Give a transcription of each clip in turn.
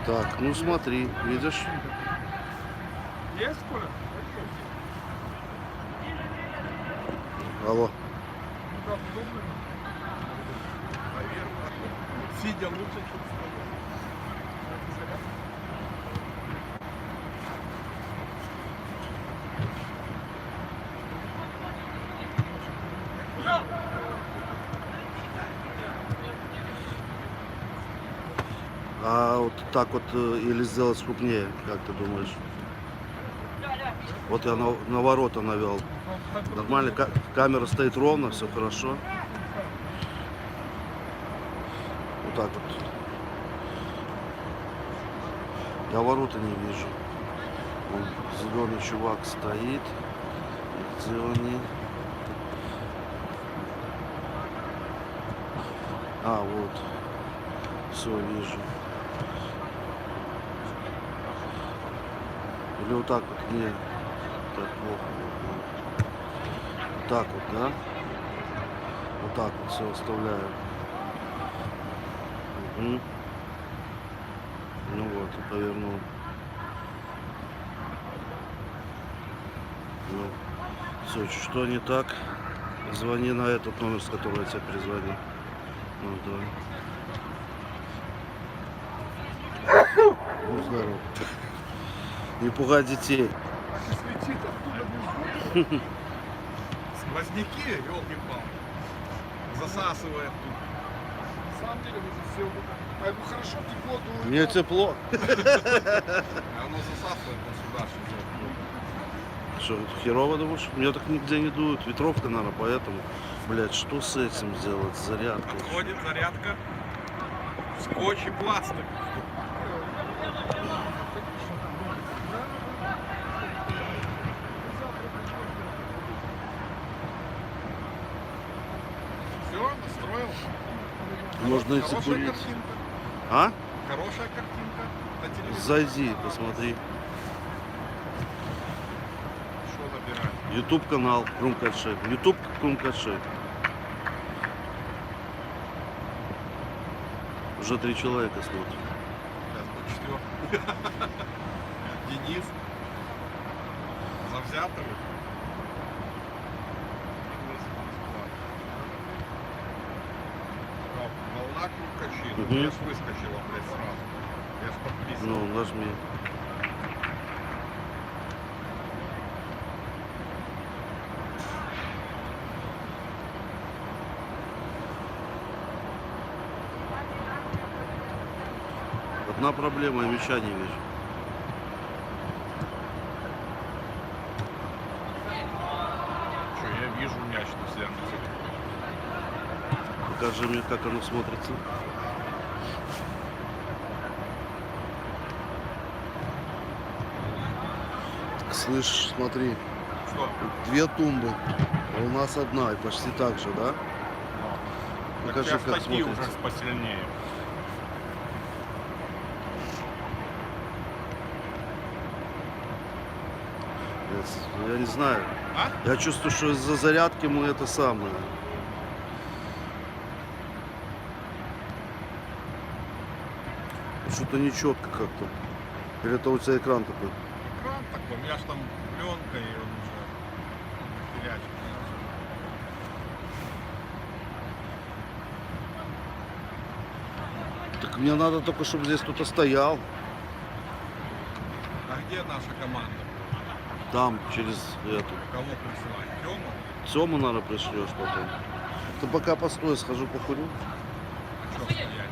Так, ну смотри, видишь? Есть, Коля? Алло. Ну как, удобно? Наверное. Сидя лучше, чем стоя. А вот так вот или сделать крупнее, как ты думаешь? Вот я на ворота навел. Нормально, камера стоит ровно, все хорошо. Вот так вот. Я ворота не вижу. Вон зеленый чувак стоит. Где они? А, вот. Все вижу. Или вот так вот, не. Так плохо. Вот так вот, да? Вот так вот все оставляю. Угу. Ну вот, и повернул. Ну, все, что не так? Звони на этот номер, с которого я тебе перезвонил. Ну, давай. Ну, здорово. Не пугай детей. Так и слетит оттуда между. Сквозняки, елки-палки. Засасывает тут. На самом деле, уже все. А ему хорошо, тепло дует. Мне тепло. А оно засасывает вот сюда, Что, херово думаешь? Меня так нигде не дует. Ветровка, наверное, поэтому. Блять, что с этим сделать? Зарядка. Подходит зарядка. Скотч и пластик. Все, настроил. Можно идти Хорошая курить. картинка. А? Хорошая картинка на телевизоре. Зайди, посмотри. Что набирать? YouTube канал Крумкадши. YouTube Крумкадши. Уже 3 человека смотрят. Сейчас будет 4. Денис. Завзятый. Волна Крумкачи. Мгм. Я ж выскочила, блядь, сразу. Я ж подписан. Ну, нажми. Одна проблема, я мяча не вижу. Что, я вижу мяч на зеркале. Покажи мне, как оно смотрится. Слышь, смотри, Что? 2 тумбы, а у нас одна, и почти так же, да? Покажи, Так как такие смотрится. уже посильнее. Я не знаю. А? Я чувствую, что из-за зарядки мы это самое. Что-то нечетко как-то. Или это у тебя экран такой? Экран такой, у меня ж там пленка, и он уже филячит. Так мне надо только, чтобы здесь кто-то стоял. А где наша команда? Там, через эту. Кого присылать? Тему? Тему, наверное, пришлешь потом. Ты пока постой, схожу покурю. А что стоять?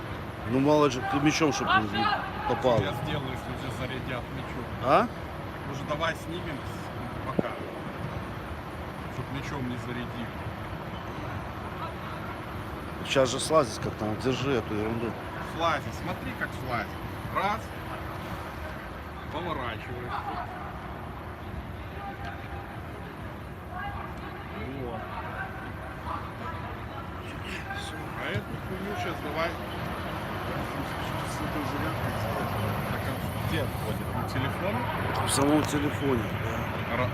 Ну, мало ли, ты мечом, чтобы не попал. Я сделаю, если уже зарядят мячом. А? Уже давай снимем пока. Чтоб мячом не зарядили. Сейчас же слазить как-то. Вот держи эту ерунду. Слазит, смотри, как слазит. Раз. Поворачиваешь. Вот. А эту хуйню сейчас давай. Так, а где входит? На телефон? В самом телефоне.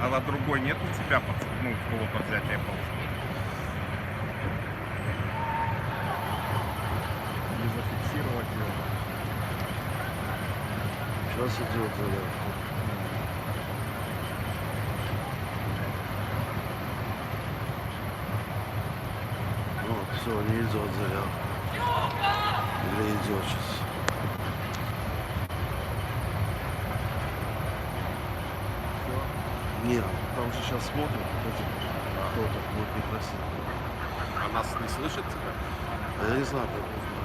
А на другой нет у тебя ну, полуподвзятия полоса? Не зафиксировать ее. Сейчас идет зарядка. Вот, все, не идет зарядка. Или идет сейчас. Нет, там же сейчас смотрят, кто-то будет некрасиво. А нас не слышит тебя? А я не знаю, как узнать.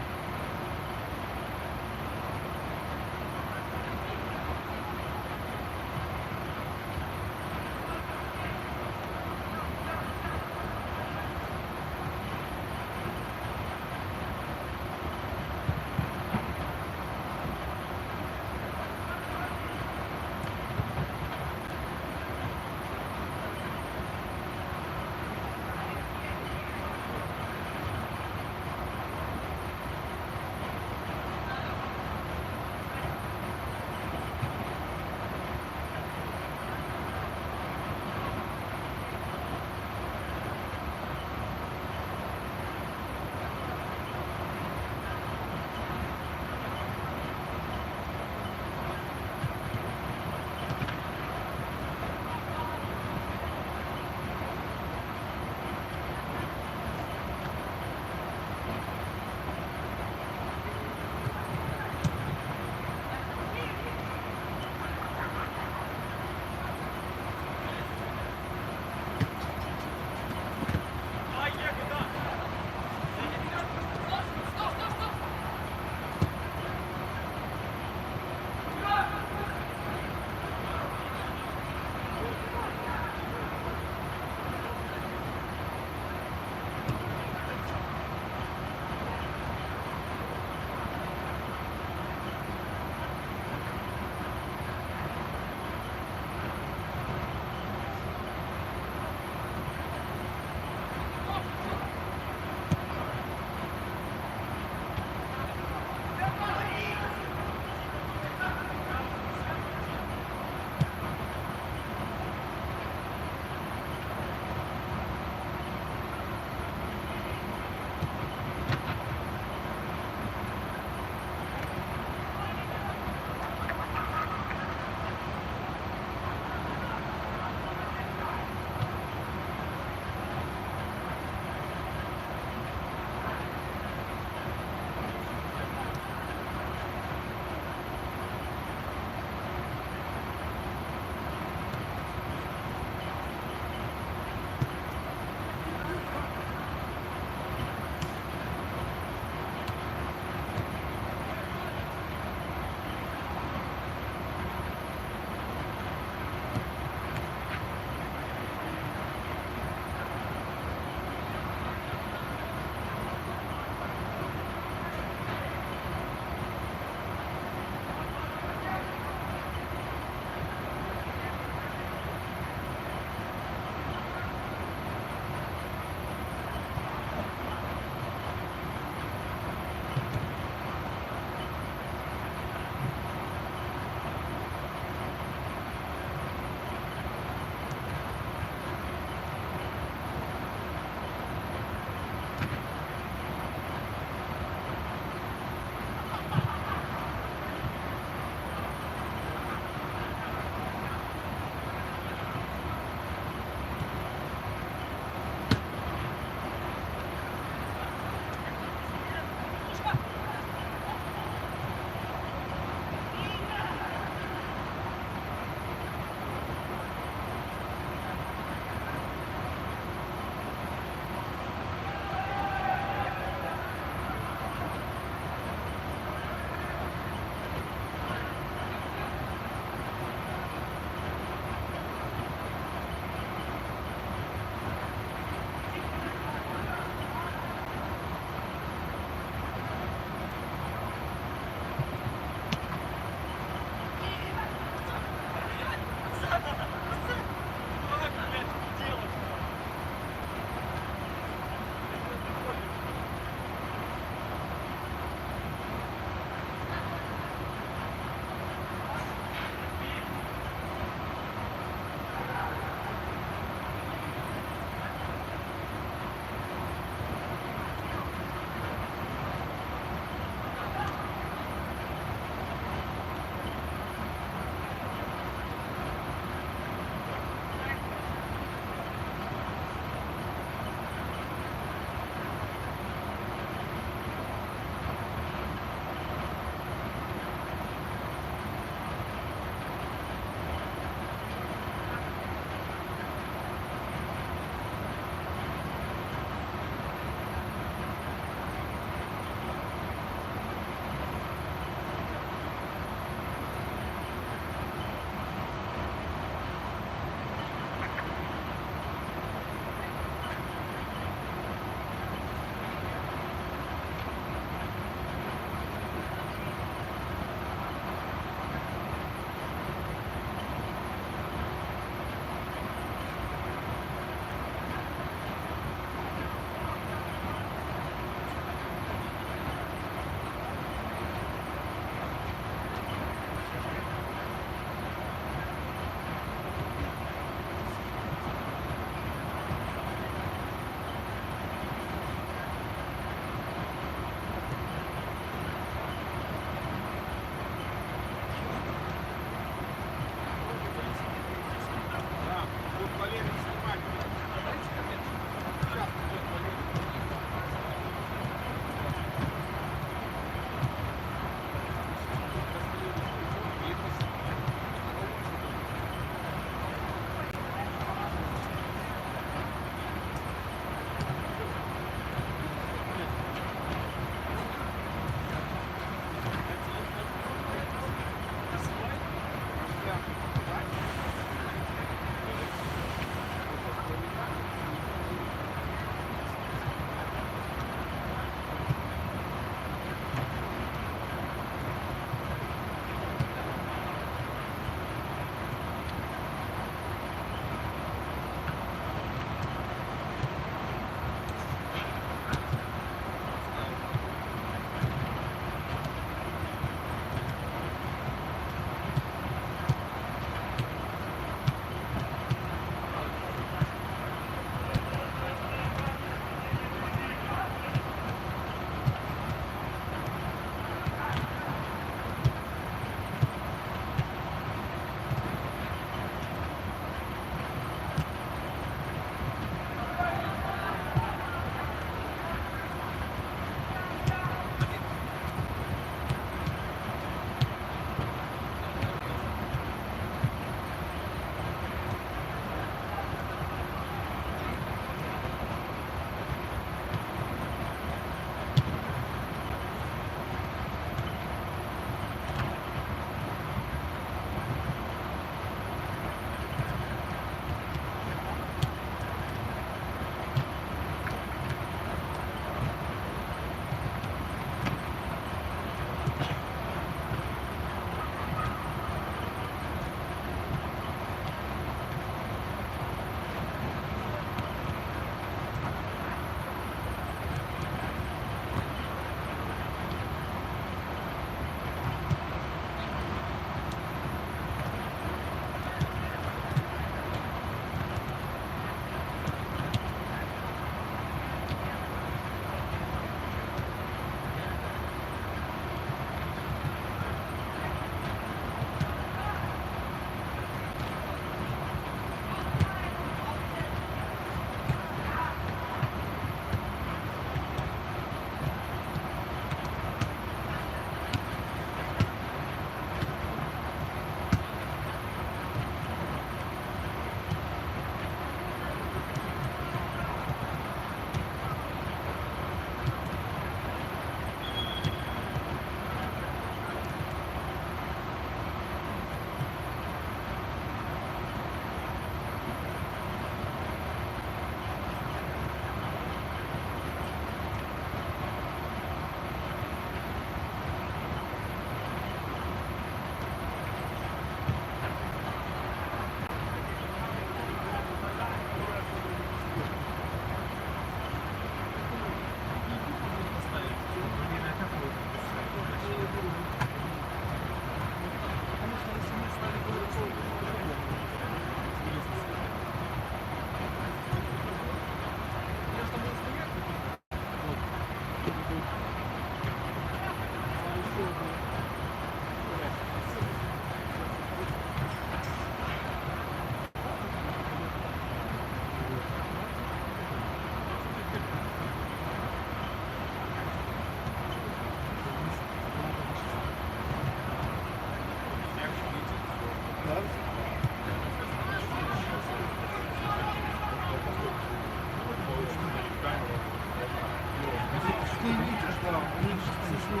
Ты видишь, да, меньше всего.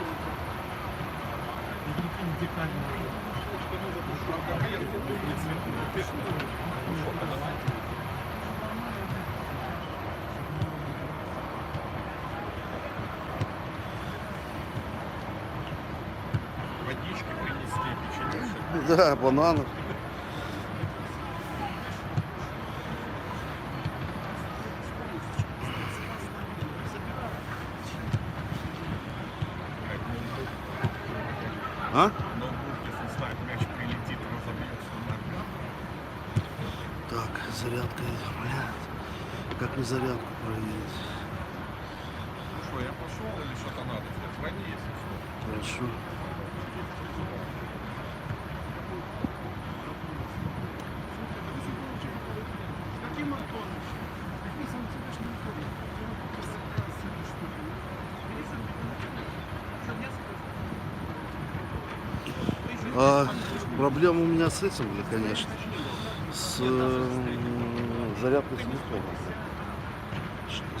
Водички принести, печенье. Да, бананов. А? Ноутбук, если ставить мяч, прилетит, разобьется. Так, зарядка, блядь. Как мне зарядку проверить? Ну что, я пошел или что-то надо? Звони, если что. Хорошо. Проблема у меня с этим, конечно, с зарядкой телефона.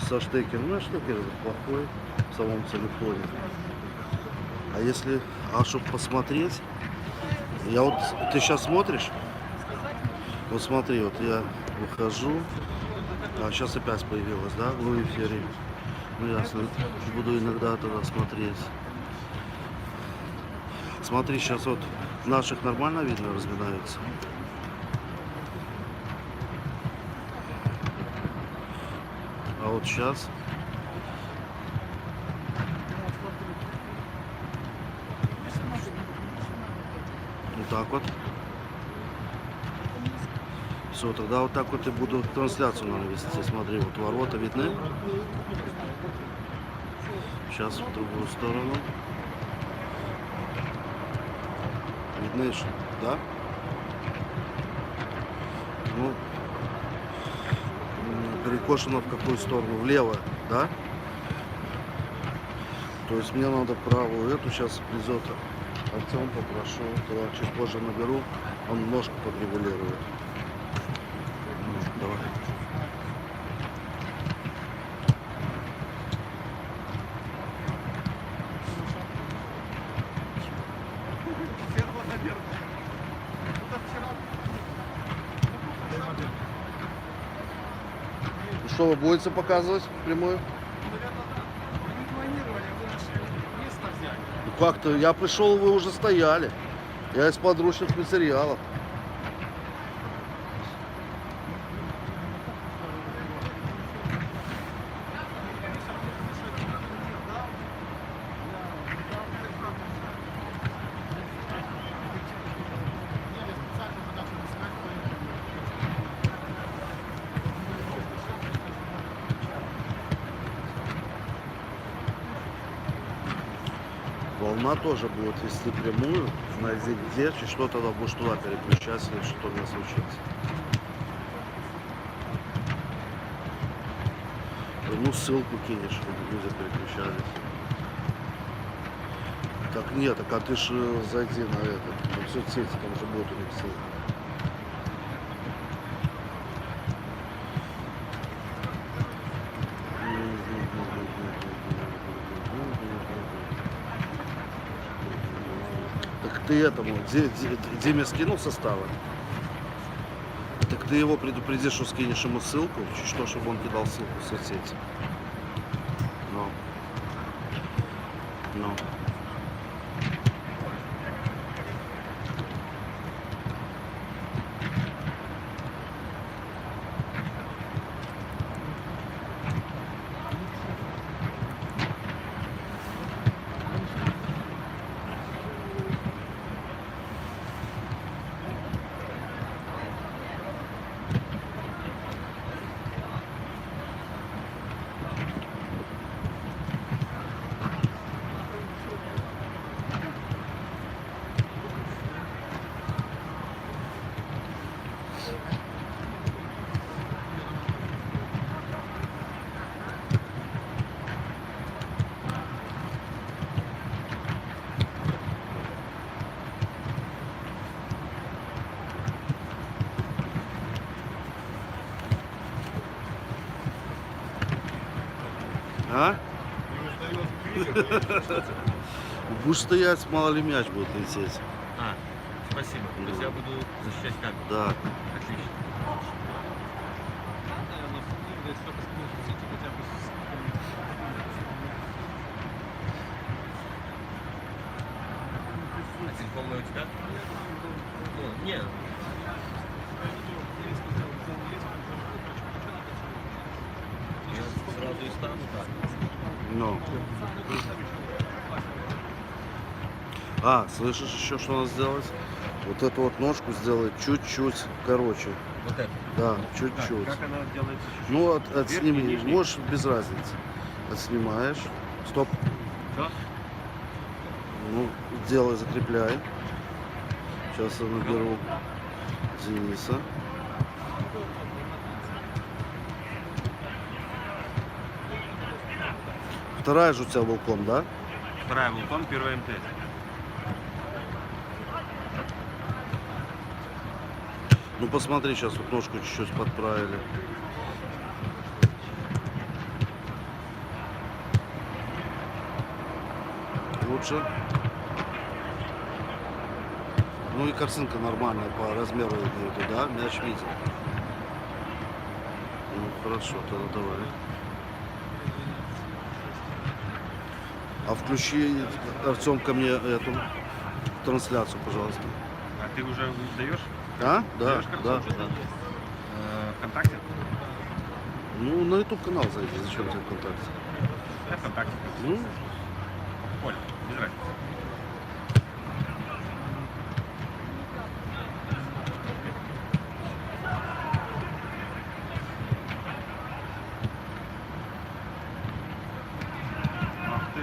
Со штекером. Ну, штекер плохой в самом телефоне. А если, чтобы посмотреть, я вот, ты сейчас смотришь? Вот смотри, вот я выхожу, сейчас опять появилась, да, в эфире. Ну, ясно, буду иногда тогда смотреть. Смотри, сейчас вот наших нормально видно разминаются. А вот сейчас. Вот так вот. Все, тогда вот так вот и буду трансляцию надо вести. Смотри, вот ворота видны. Сейчас в другую сторону. Видны, да? Ну, перекошено в какую сторону? Влево, да? То есть мне надо правую эту сейчас везет Артем, попрошу, когда чуть позже наберу, он ножку подрегулирует. Ну, давай. Что вы будете показывать прямую? Ну как-то я пришел, вы уже стояли. Я из подручных материалов. Волна тоже будет вести прямую, найди где, и что тогда будешь туда переключаться, если что у меня случится. Ну ссылку кинешь, чтобы люди переключались. Так нет, так а ты ж зайди на это, на соцсети, там же будет у них ссылка. Ты этому Диме скинул составы? Так ты его предупреди, что скинешь ему ссылку, что, чтобы он кидал ссылку в соцсети. Ну. А? Не сдает. Будешь стоять, мало ли мяч будет лететь. А, спасибо. То есть я буду защищать камеру. Да. Отлично. А телефон мой у тебя? Ну, нет. Я сразу и стану так. Ну. А, слышишь еще, что надо сделать? Вот эту вот ножку сделать чуть-чуть короче. Вот это. Да, Как? чуть-чуть. Как она делается чуть-чуть? Ну, Верхний, отсними, нижний? можешь без разницы. Отснимаешь. Стоп. Всё? Ну, делай, закрепляй. Сейчас я наберу Дениса. Вторая же у тебя волком, да? Вторая вулкан, первая МТ. Ну посмотри, сейчас вот ножку чуть-чуть подправили. Лучше. Ну и картинка нормальная по размеру нету, да? Мяч видит. Ну хорошо, тогда давай. А включи, Артем, ко мне эту трансляцию, пожалуйста. А ты уже даешь? А? Да, Даешь да, картинку? да. ВКонтакте? Ну, на YouTube канал зайди, зачем тебе ВКонтакте? Да, ВКонтакте. Ну, Понял, без разницы. Ах ты.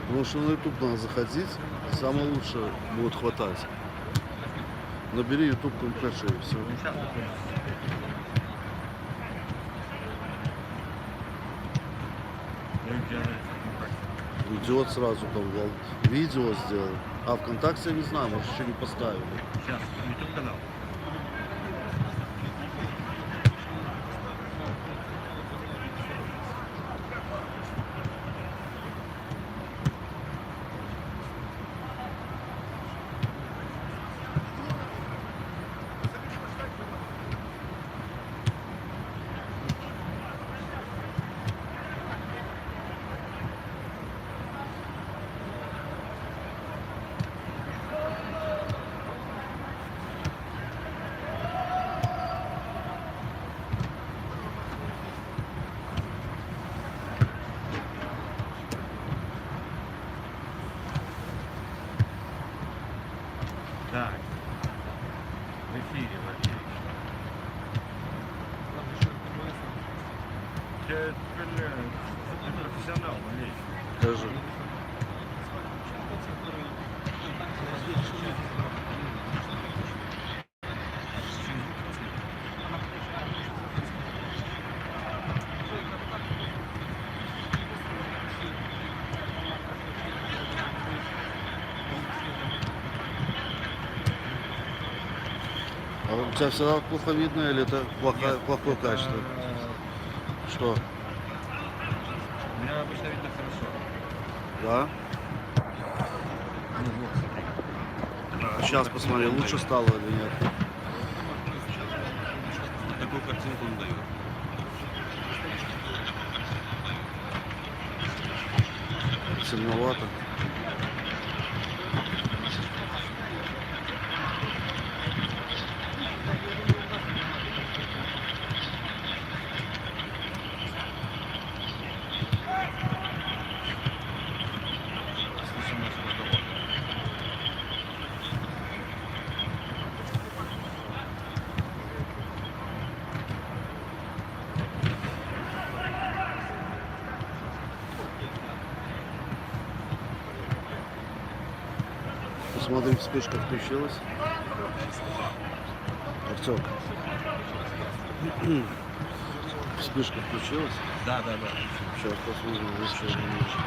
потому что на YouTube надо заходить, самое лучшее будет хватать. Набери YouTube комплекши и все. Ну, сейчас. Идет сразу там видео сделал. А ВКонтакте я не знаю, может еще не поставили. Сейчас, YouTube канал. Так. В эфире, Валерий. Я, бля, ты профессионал, Валерий. Скажи. А у тебя всегда плохо видно или это плохое качество? Что? Меня обычно видно хорошо. Да? Ну вот, смотри. Сейчас посмотри, лучше стало или нет. Вот такую картинку он дает. Темновато. Слышим наш разговор. Посмотри, вспышка включилась. Артем. Вспышка включилась. Да, да, да. Сейчас посмотрим, лучше или ниже.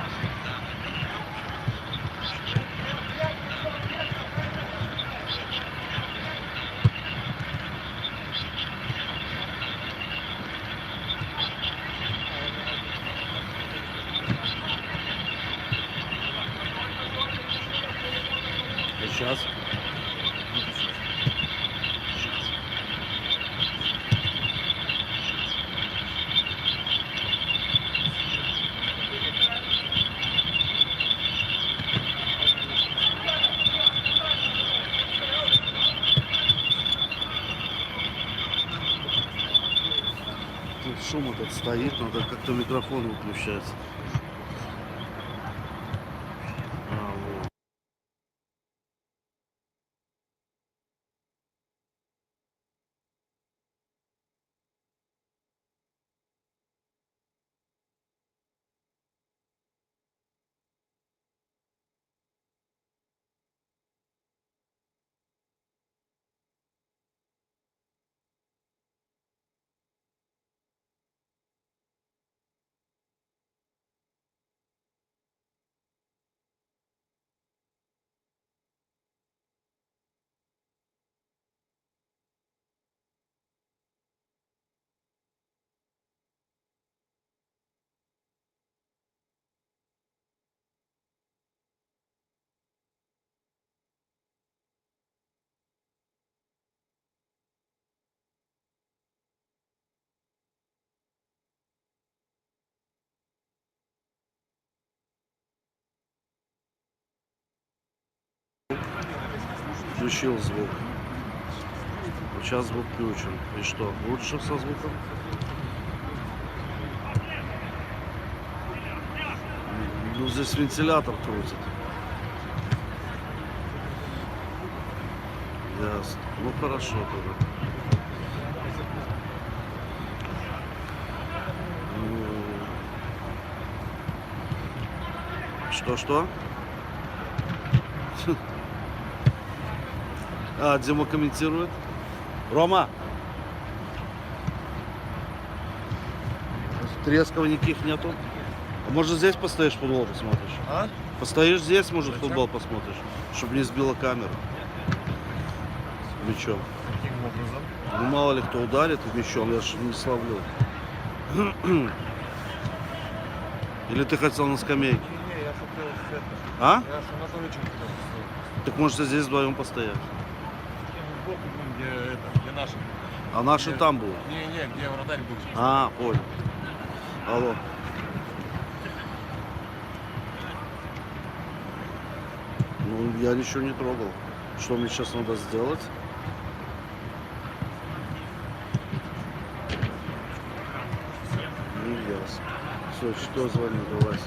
Сейчас. Тут шум этот стоит, надо как-то микрофон выключать. Вот. Включил звук. Сейчас звук включен. И что, лучше со звуком? Ну, здесь вентилятор крутит. Ясно. Ну, хорошо тогда. Что? А, Дима комментирует. Рома! Тресков никаких нету. А может здесь постоишь, футбол посмотришь? А? Постоишь здесь, может, Зачем? футбол посмотришь, чтобы не сбила камеру. Мячом. Каким образом? Ну, мало ли кто ударит мячом, я же не словлю. Или ты хотел на скамейке? Не, я хотел это. А? Я с Анатоличем хотел постоять. Так можете здесь вдвоем постоять. Сбоку будем, где наши. А наши Где- там будут. Не, где вратарь будет. А, понял. Алло. Ну, я ничего не трогал. Что мне сейчас надо сделать? Ну, ясно. Все, что звонит, давай.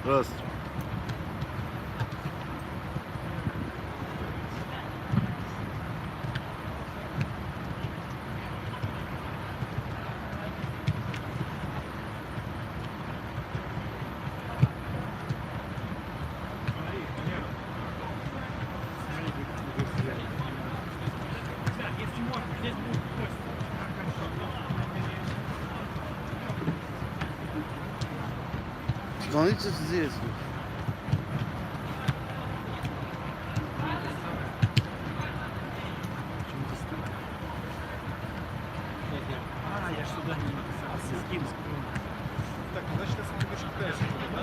Здравствуйте. Становитесь здесь. А, я ж сюда не написал. Скинул. Так, значит, если ты будешь дальше, да?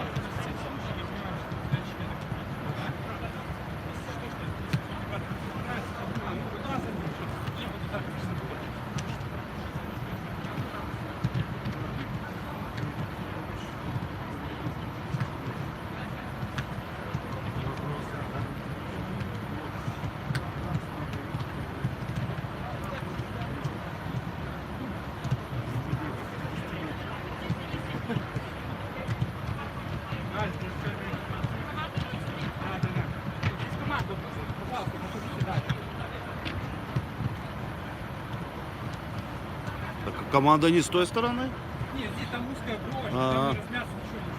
Так, команда не с той стороны? Нет, здесь там узкая бровь, А. там с мясом ничего не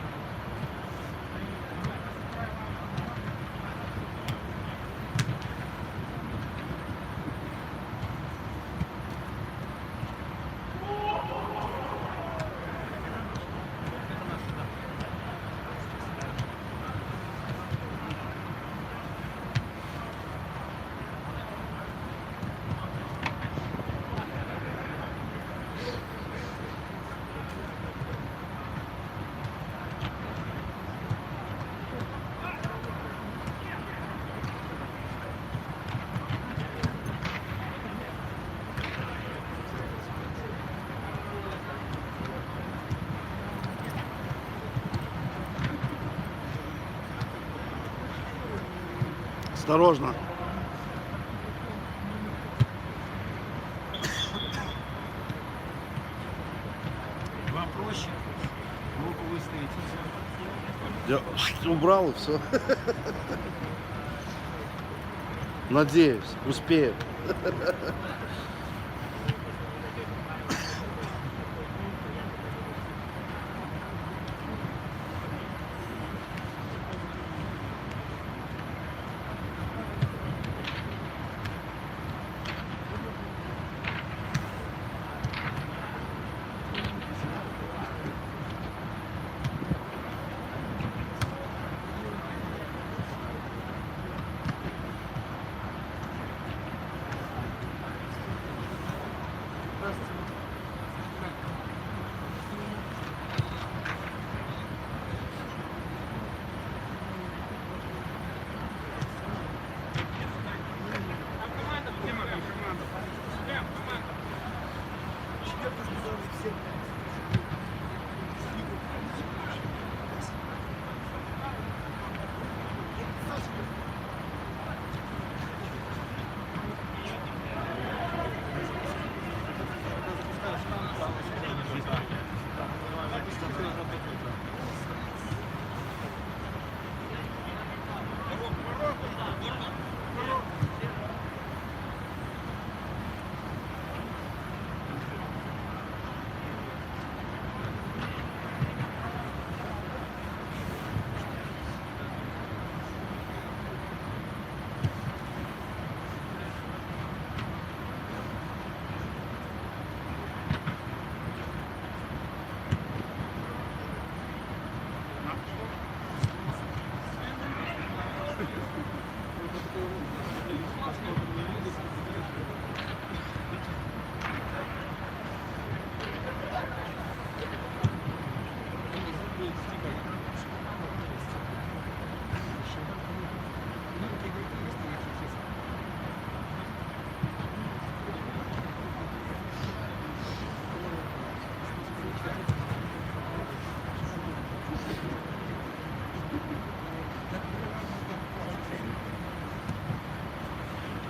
Осторожно. Вам проще руку выставить и все. Я убрал и все. Надеюсь, успею.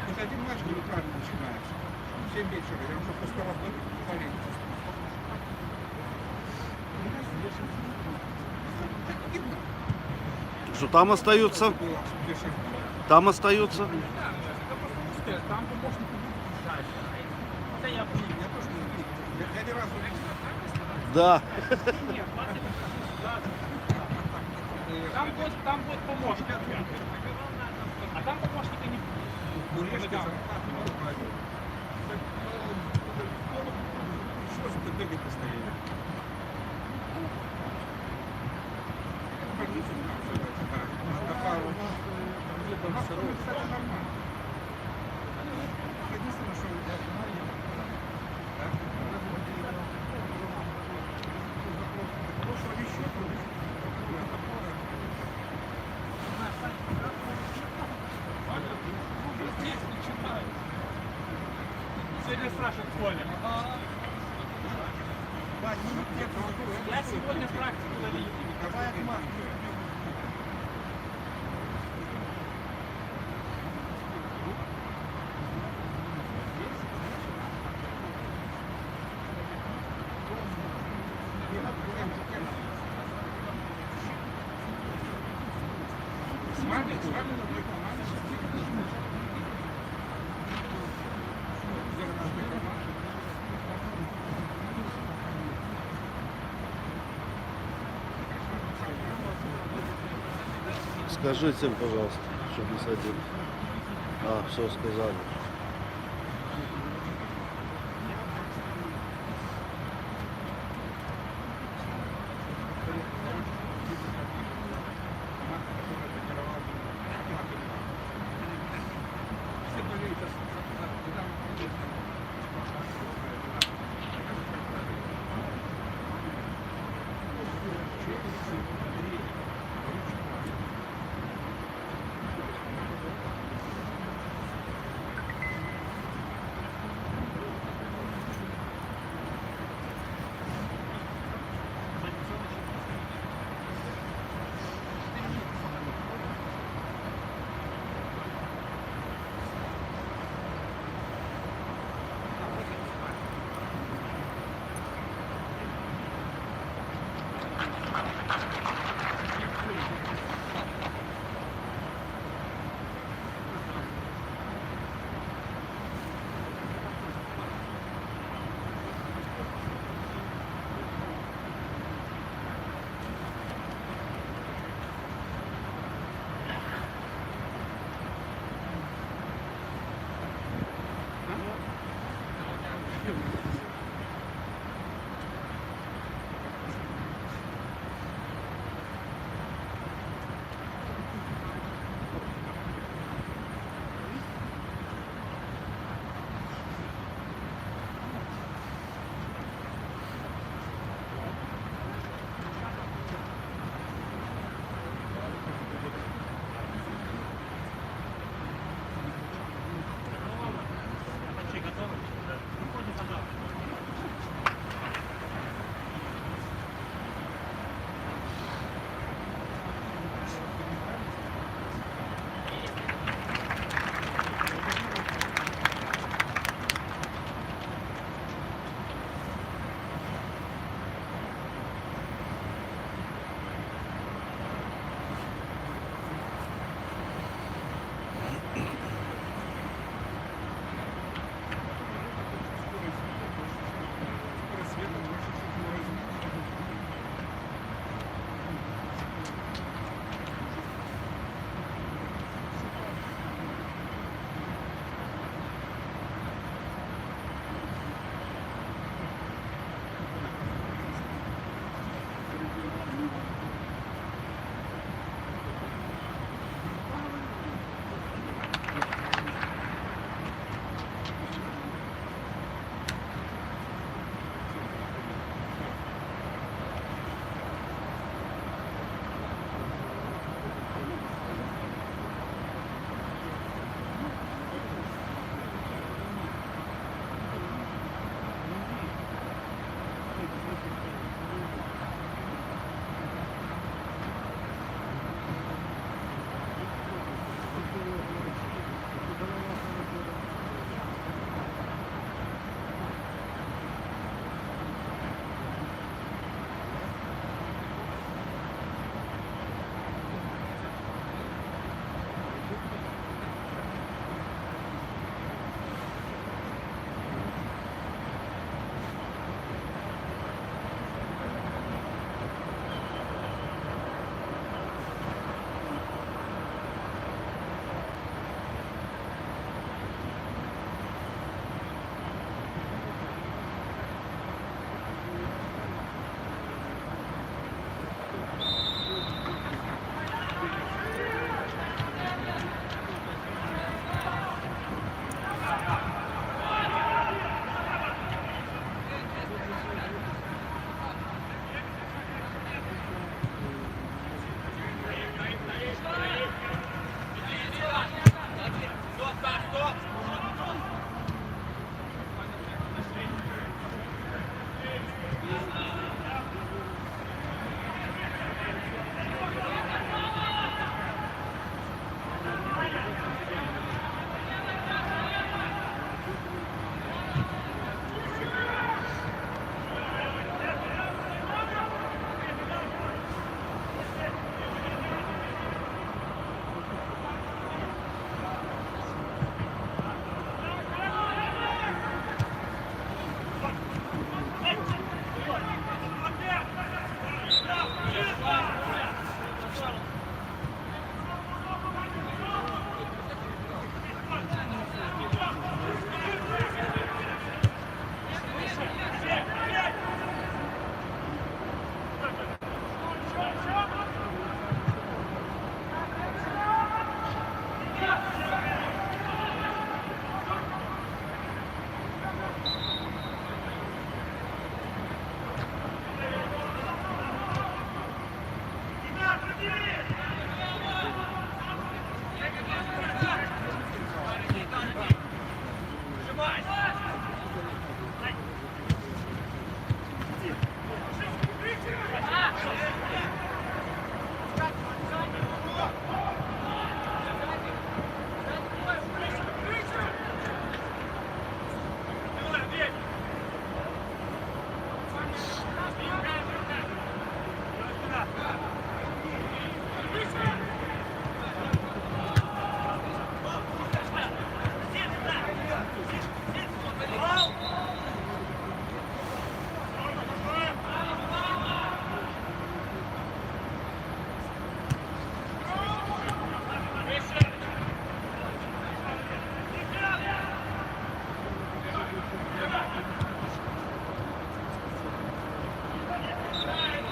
Вот один матч будет рано начинается. В 7 вечера. Я уже после работы болею. Так видно. Что там остаются? Там остаются? Там помощник дальше. Это я понял. Я тоже не видел. Я ни разу не видел. Да. Нет, 20, да. Там будет помощник. А там помощника не будет. Куришки зарплату надо брать. Что же ты бегать постоянно? Больницу там называется, да. На пару. У нас, кстати, нормально. Единственное, что да? Прошлого еще Здесь начинают. Сегодня Саша в поле. Я сегодня практику дали. Давай отмазку. С вами на той команде Скажите, пожалуйста, чтобы не садили. А, все сказали.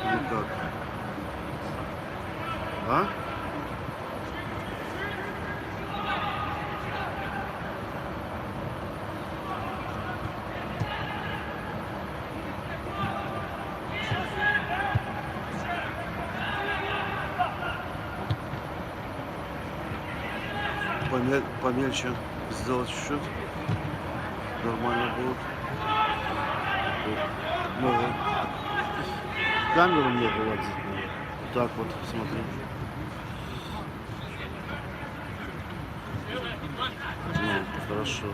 Никак. А? Помельче сделать чуть-чуть. Нормально будет. Много. Камеру много водить. Вот так вот, смотри. Ну, хорошо.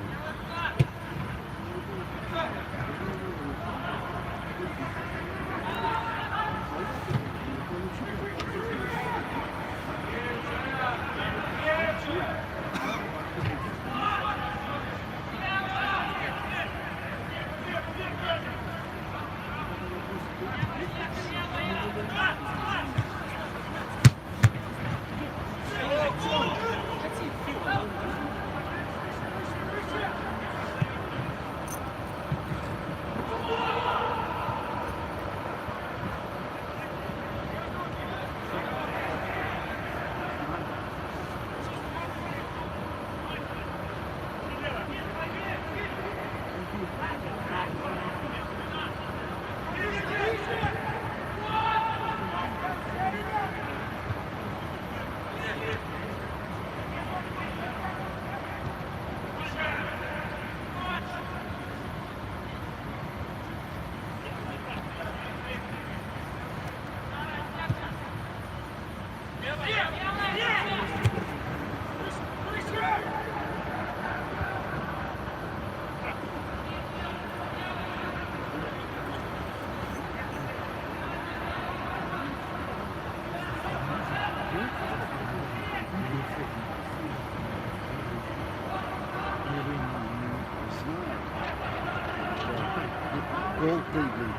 Кол Тейген.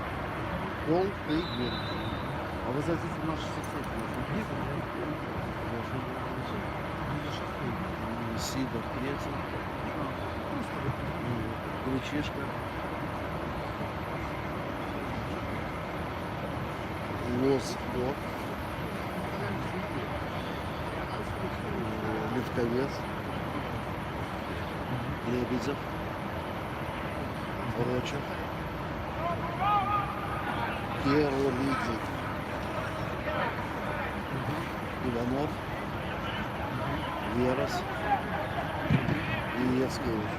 Кол Тейген. А вы зайдите в наши соцсети. Сидор, Крецин. Ключишка. Лос Док. Легковец. Лебедев. Прочев. Керолиди. Иванов. Верос. И Евскевич.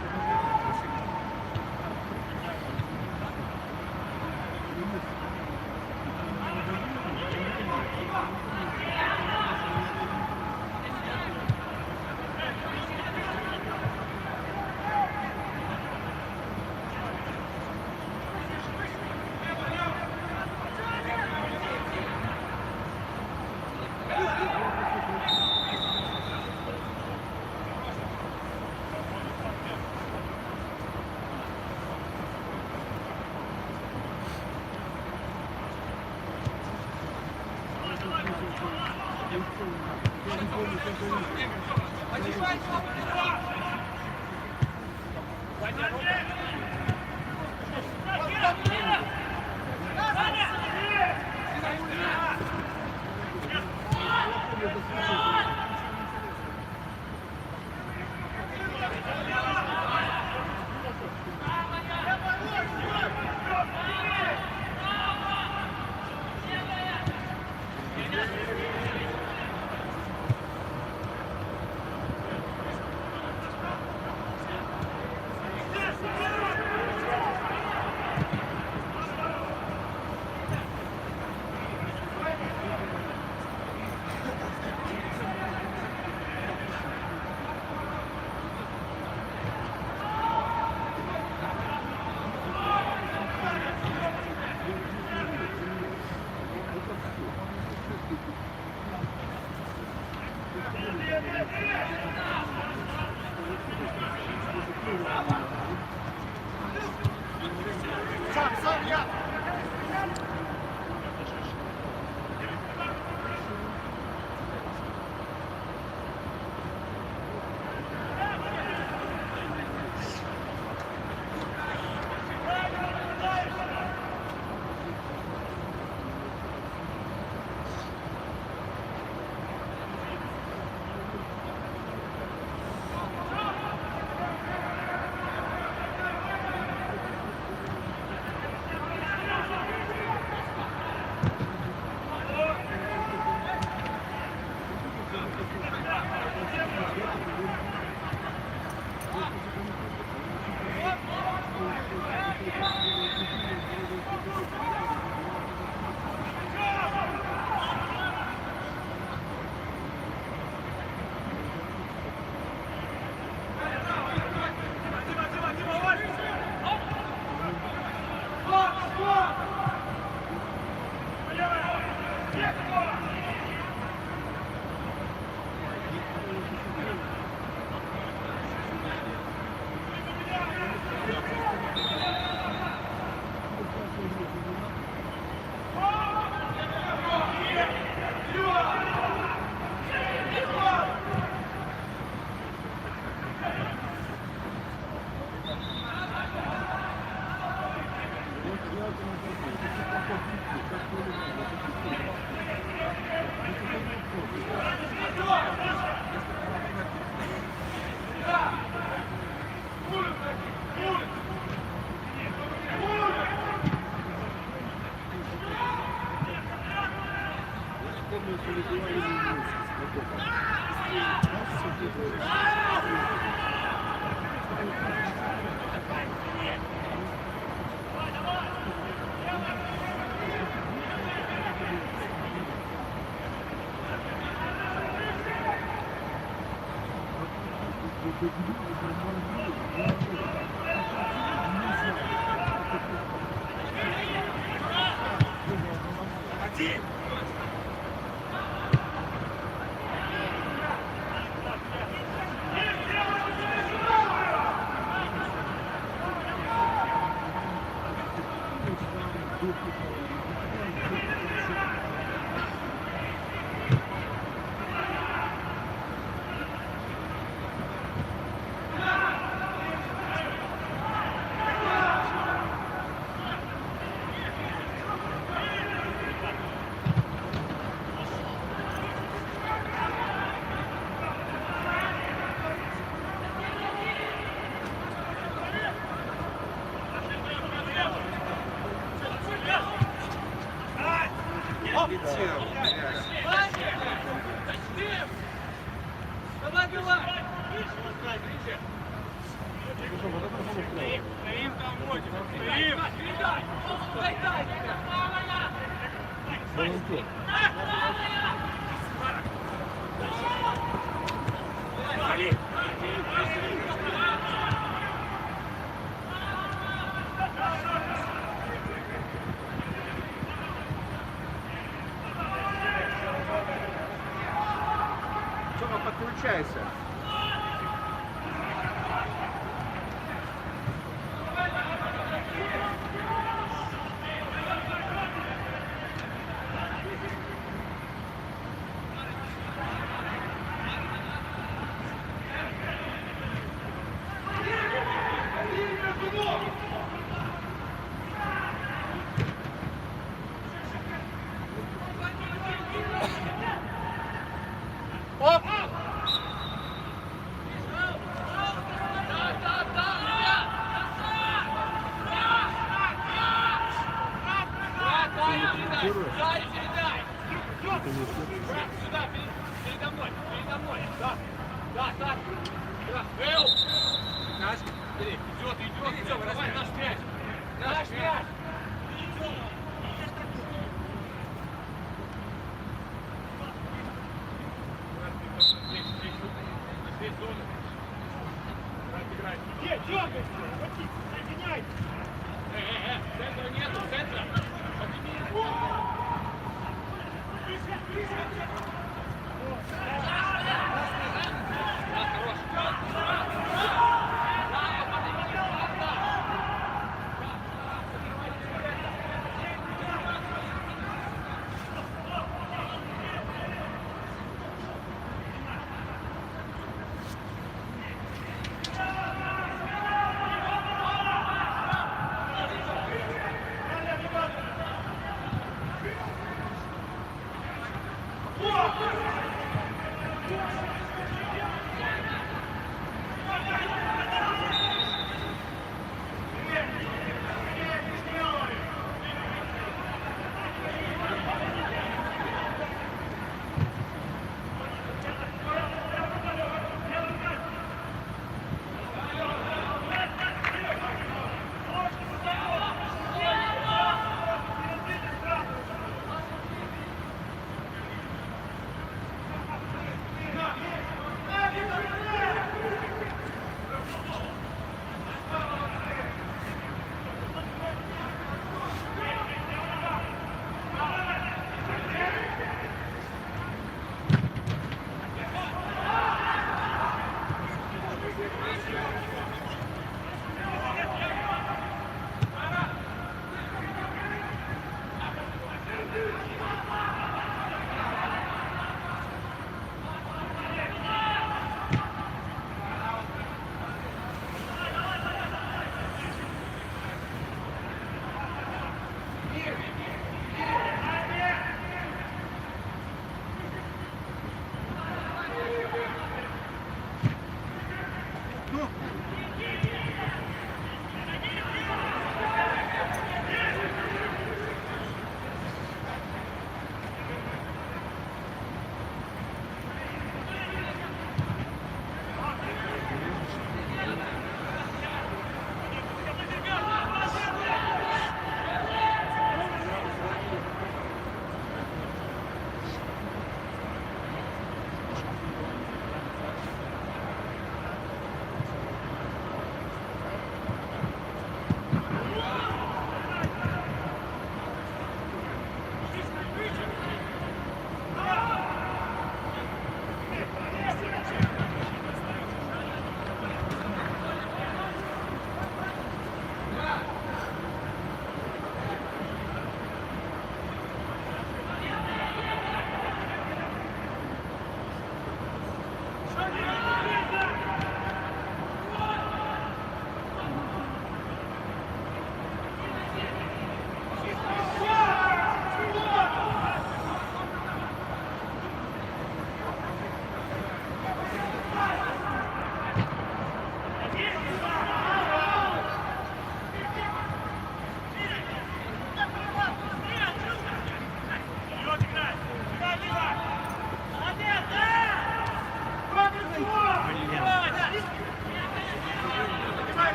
Сам, я! Давай, давай! Стоим там, Мотик, стоим! Дай, дай! Тёма, подключайся. Оп!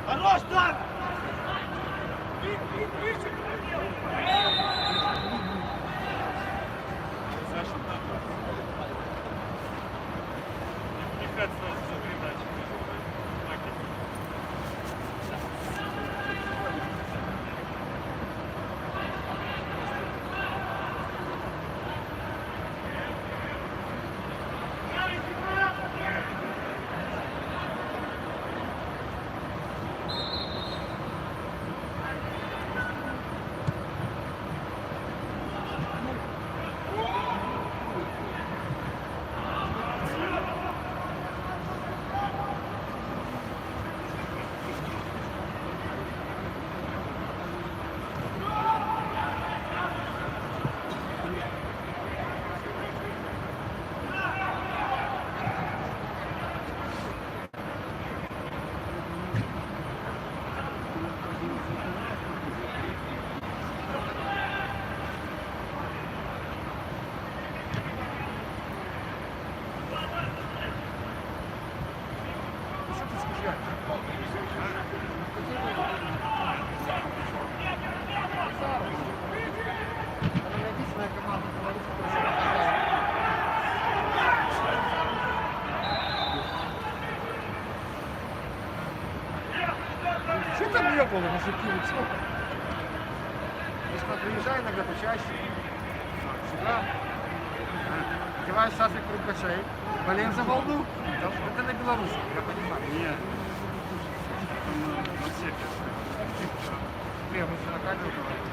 Хорош, так! Что там не было, мужики? Вот сколько? Я приезжаю иногда почаще. Сюда. Одеваю шафик рукачей. Болеем за волну. Это на белорусском, я понимаю. Нет. На всех. Не, мы же на камеру говорим.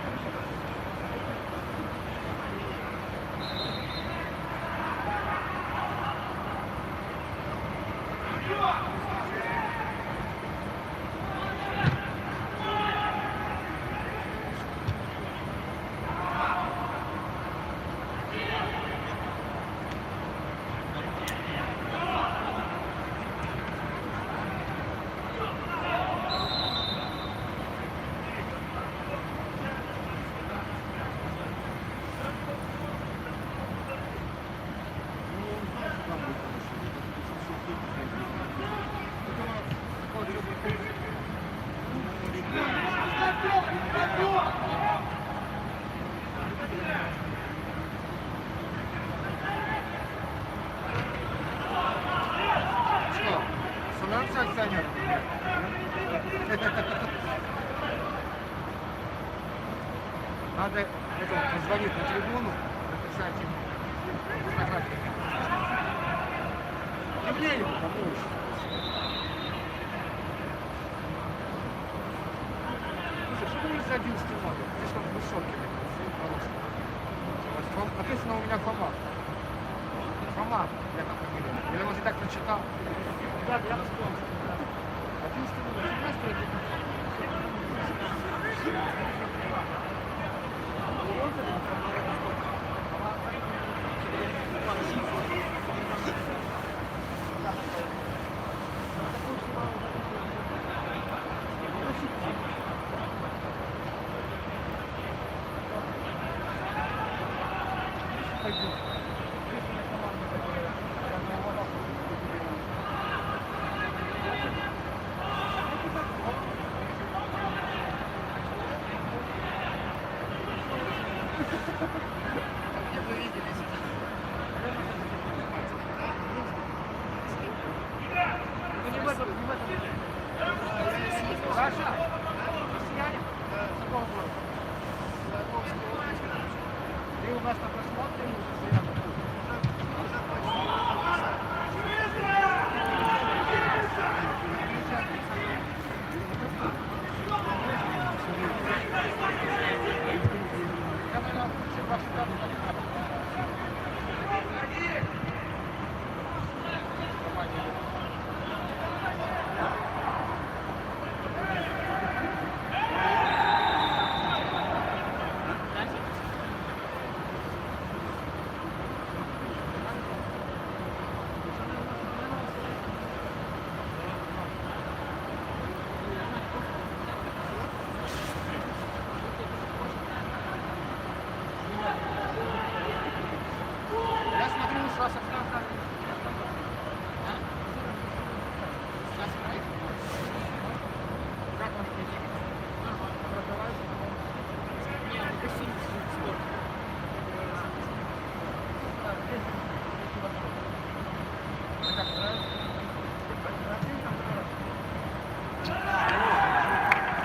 потом позвонит на трибуну, написать им фотографии. Объявление помочь. Слушай, что ты за 11 номер? Здесь он высокий. Написано у меня Фома. Фома, я там фамилия. Я может так прочитал. Да, я вспомнил. 11 номер, 17 Саша, россиянин? С какого города? Ты у нас на просмотре? Я, наверное, ваши данные. Я смотрю, с вас как. Сейчас играете? Как вам прийти? Продавайте? Нет, не костюм, спорт. Как нравится?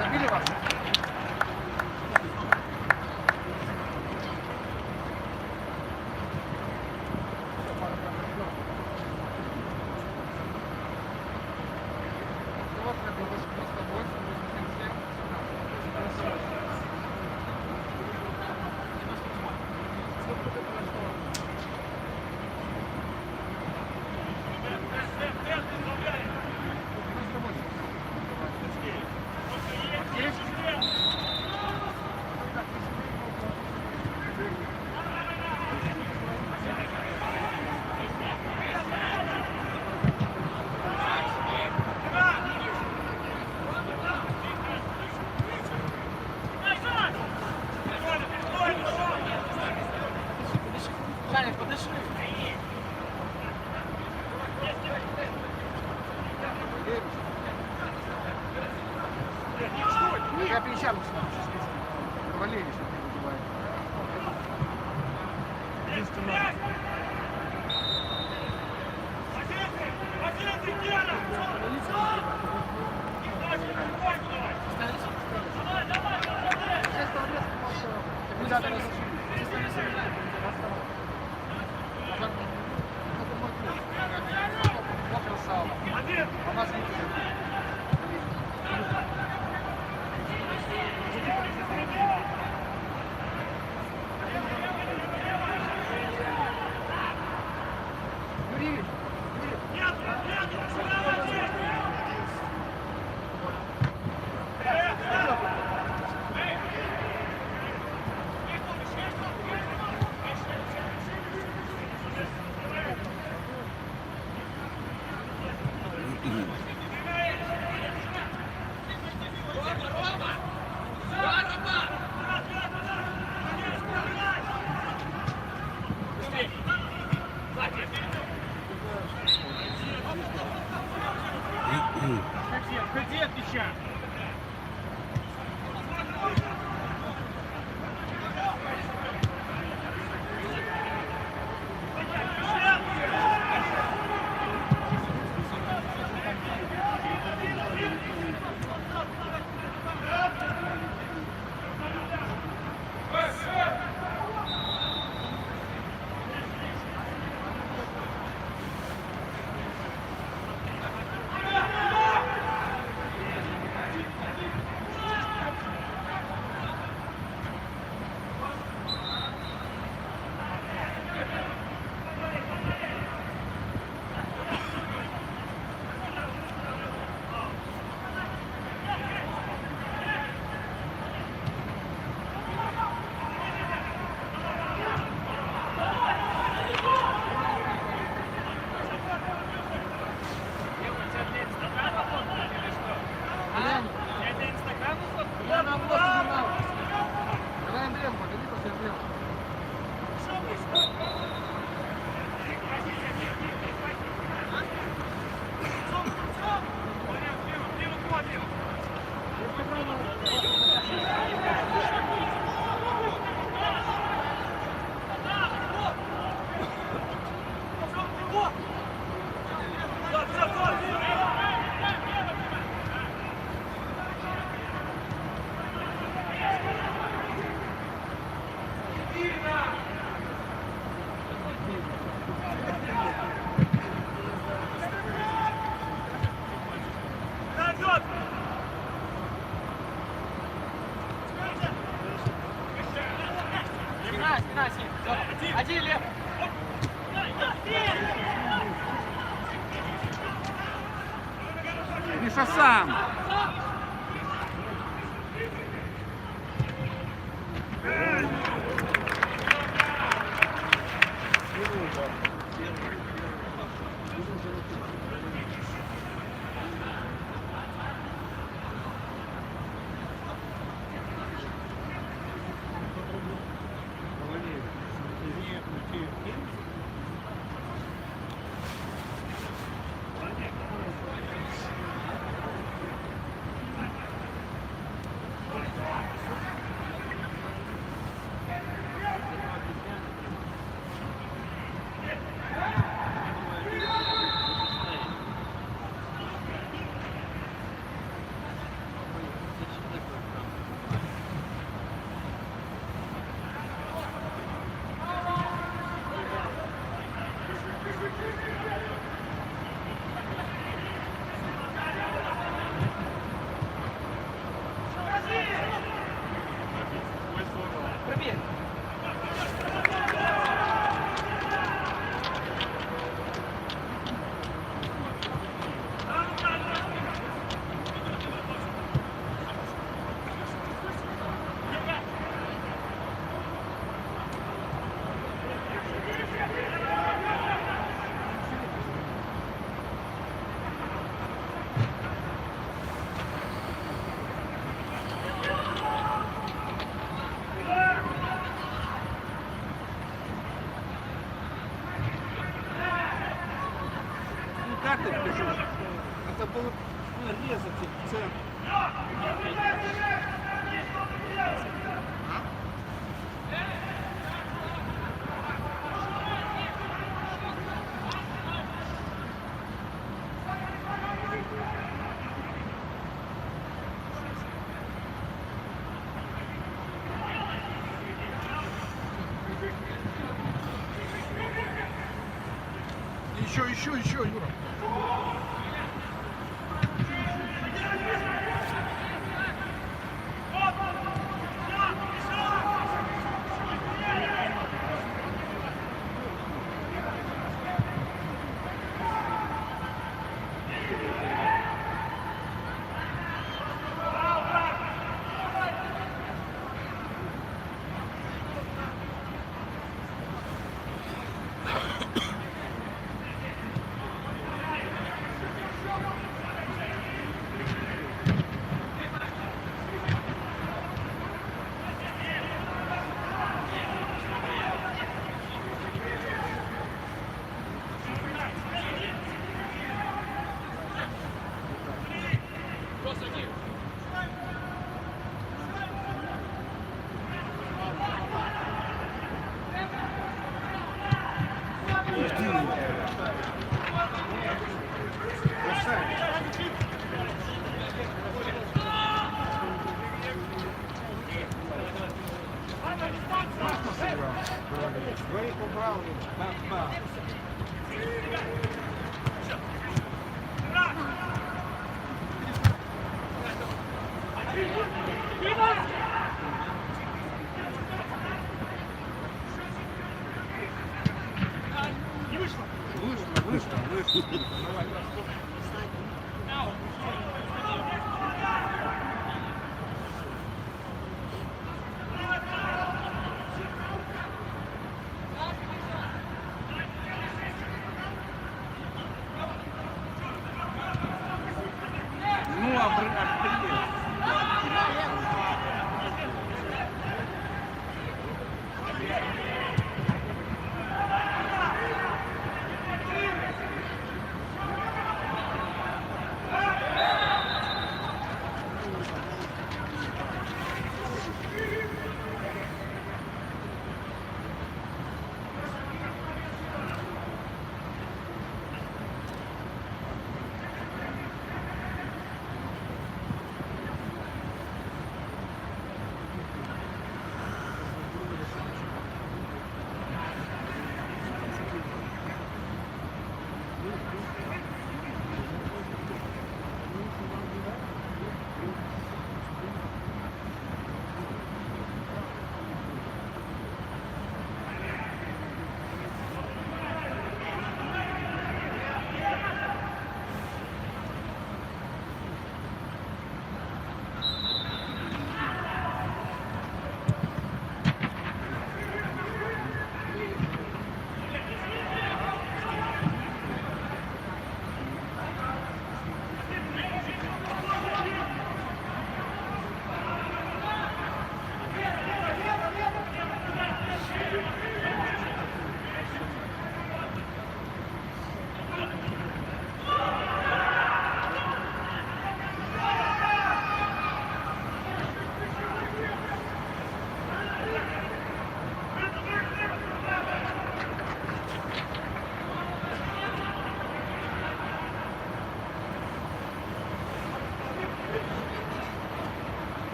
Забили вас? спина, Сим. Один лев. Миша сам. Пробей. Ну как ты бежишь? Это было резать в центр. Еще, Юра. Двоих убрал, бам-бам. Вышло. Давай. Ну, обстрел.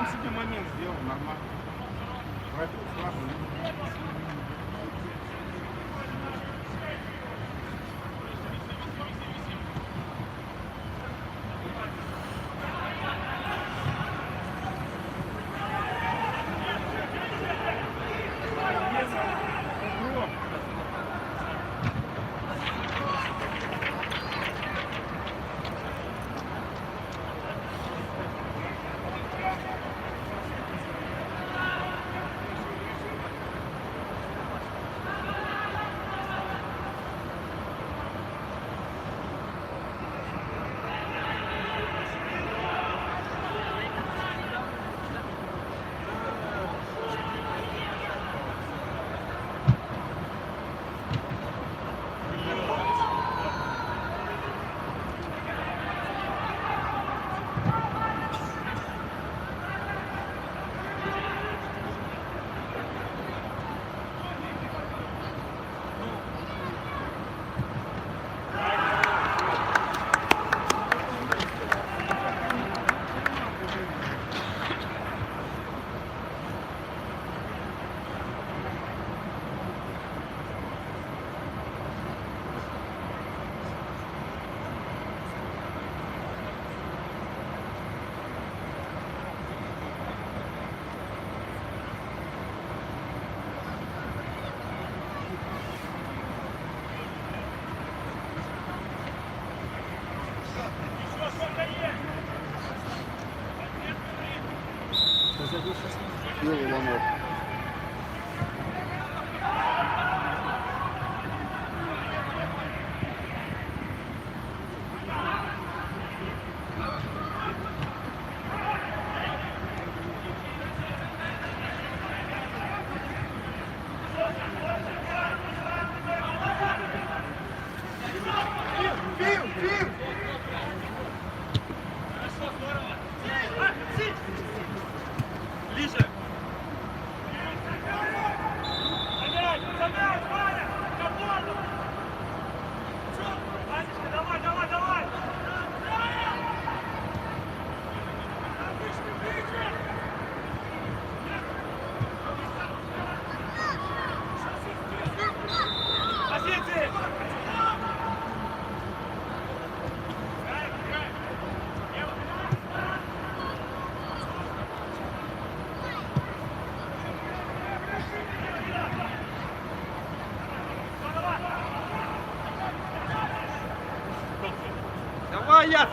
себе момент сделал, нормально. Пробил сразу. Белый ломок. Давай, я!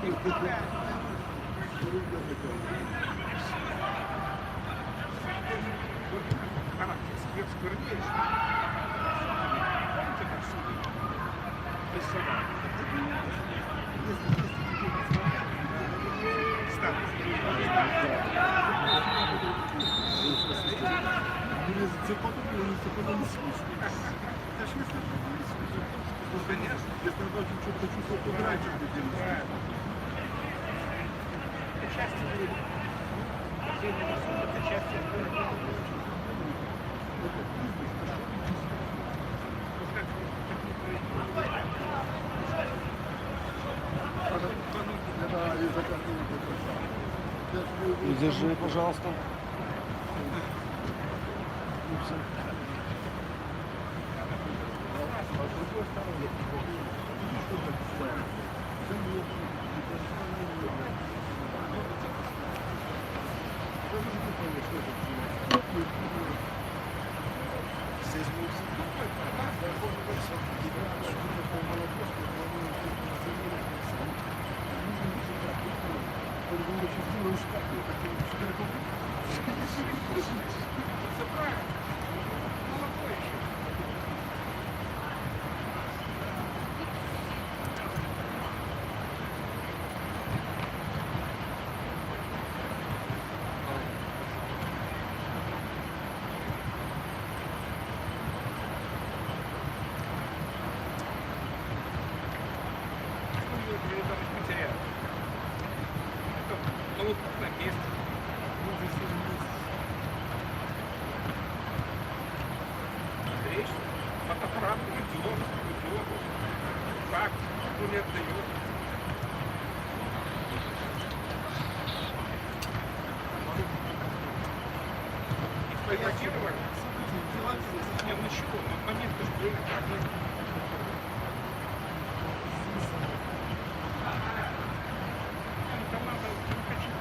Характер спецсквернейший. Помните, как судят? Без суда. Це потім не смішно. Та ж якщо не смішно. Ну, конечно. Якщо я бачу, що хочу фотографію, Держи, пожалуйста. Це правильно. Молодой ще. Я даже потерял. Это ноутбук на месте. Речь, фотоаппарат уйдет. Как? Кто не отдает? Эксплуатировали? Не, ну чего? Ну, моменты же были так. Команда не хочу.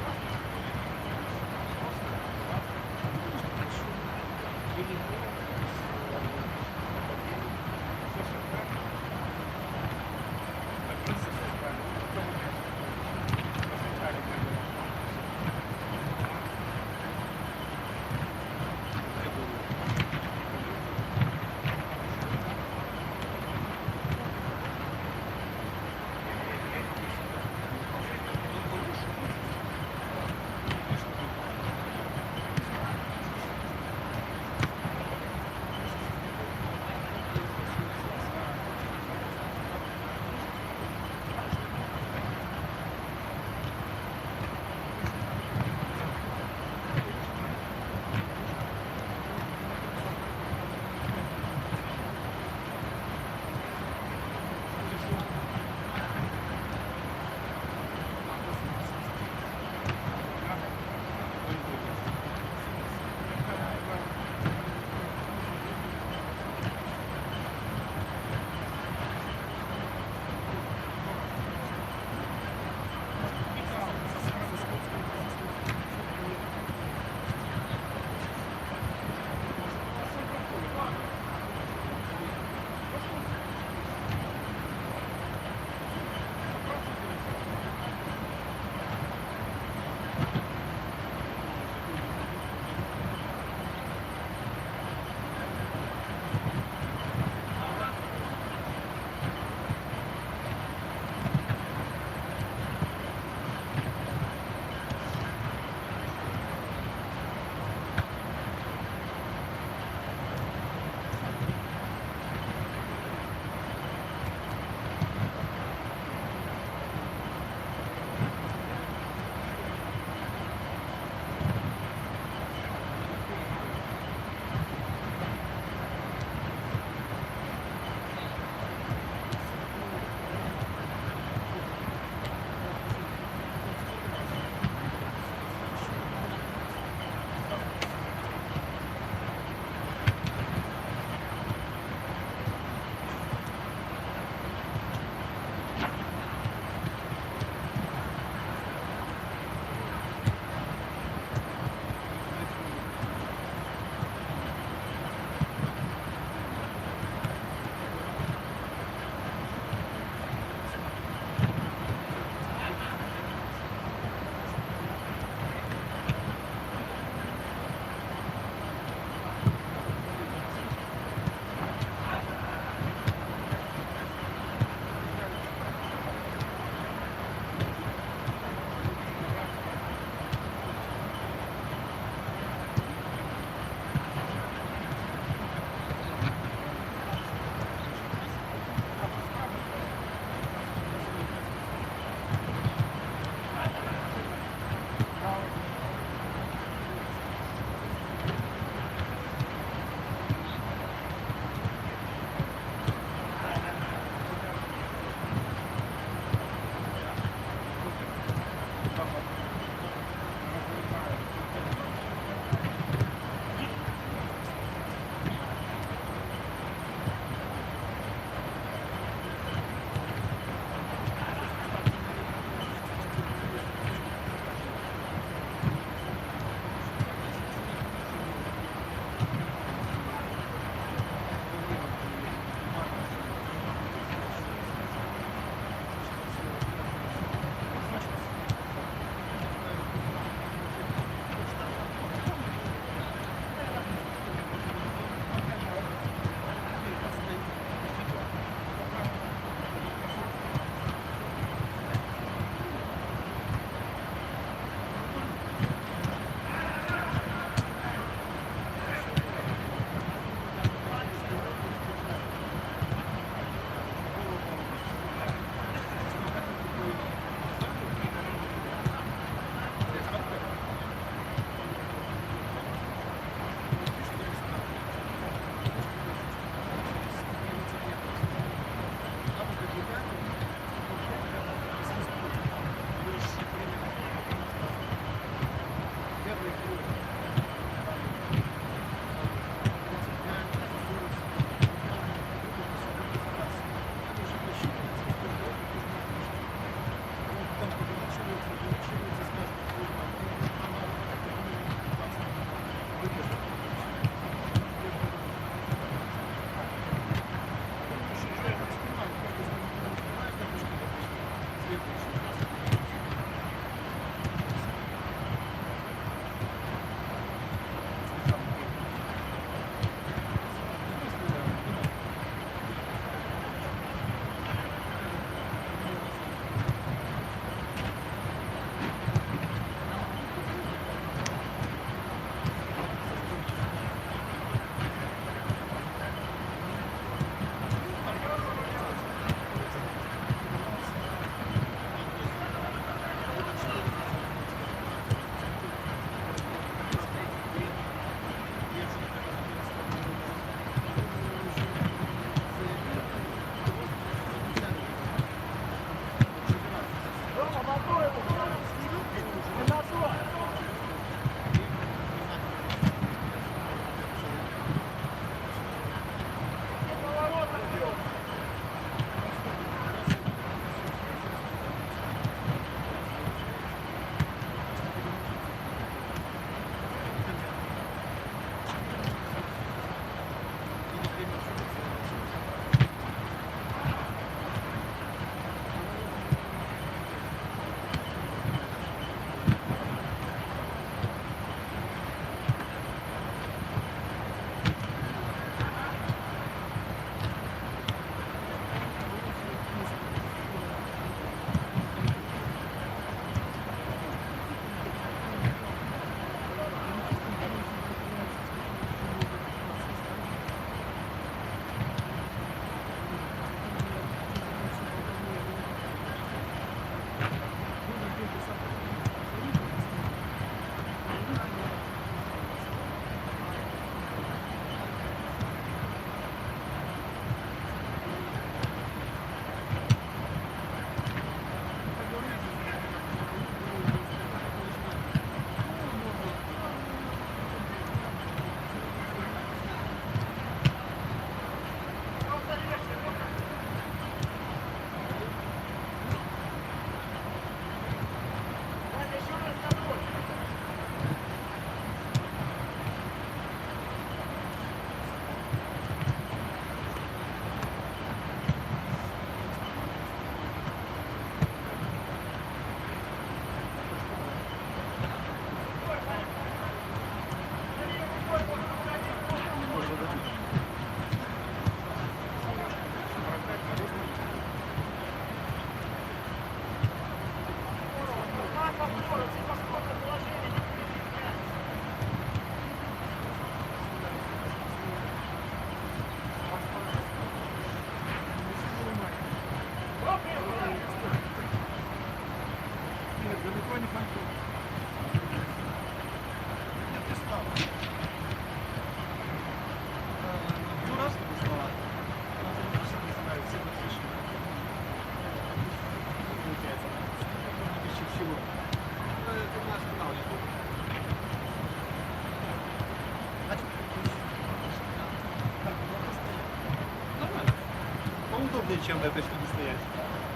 Поудобнее, чем в этой штуке стоять.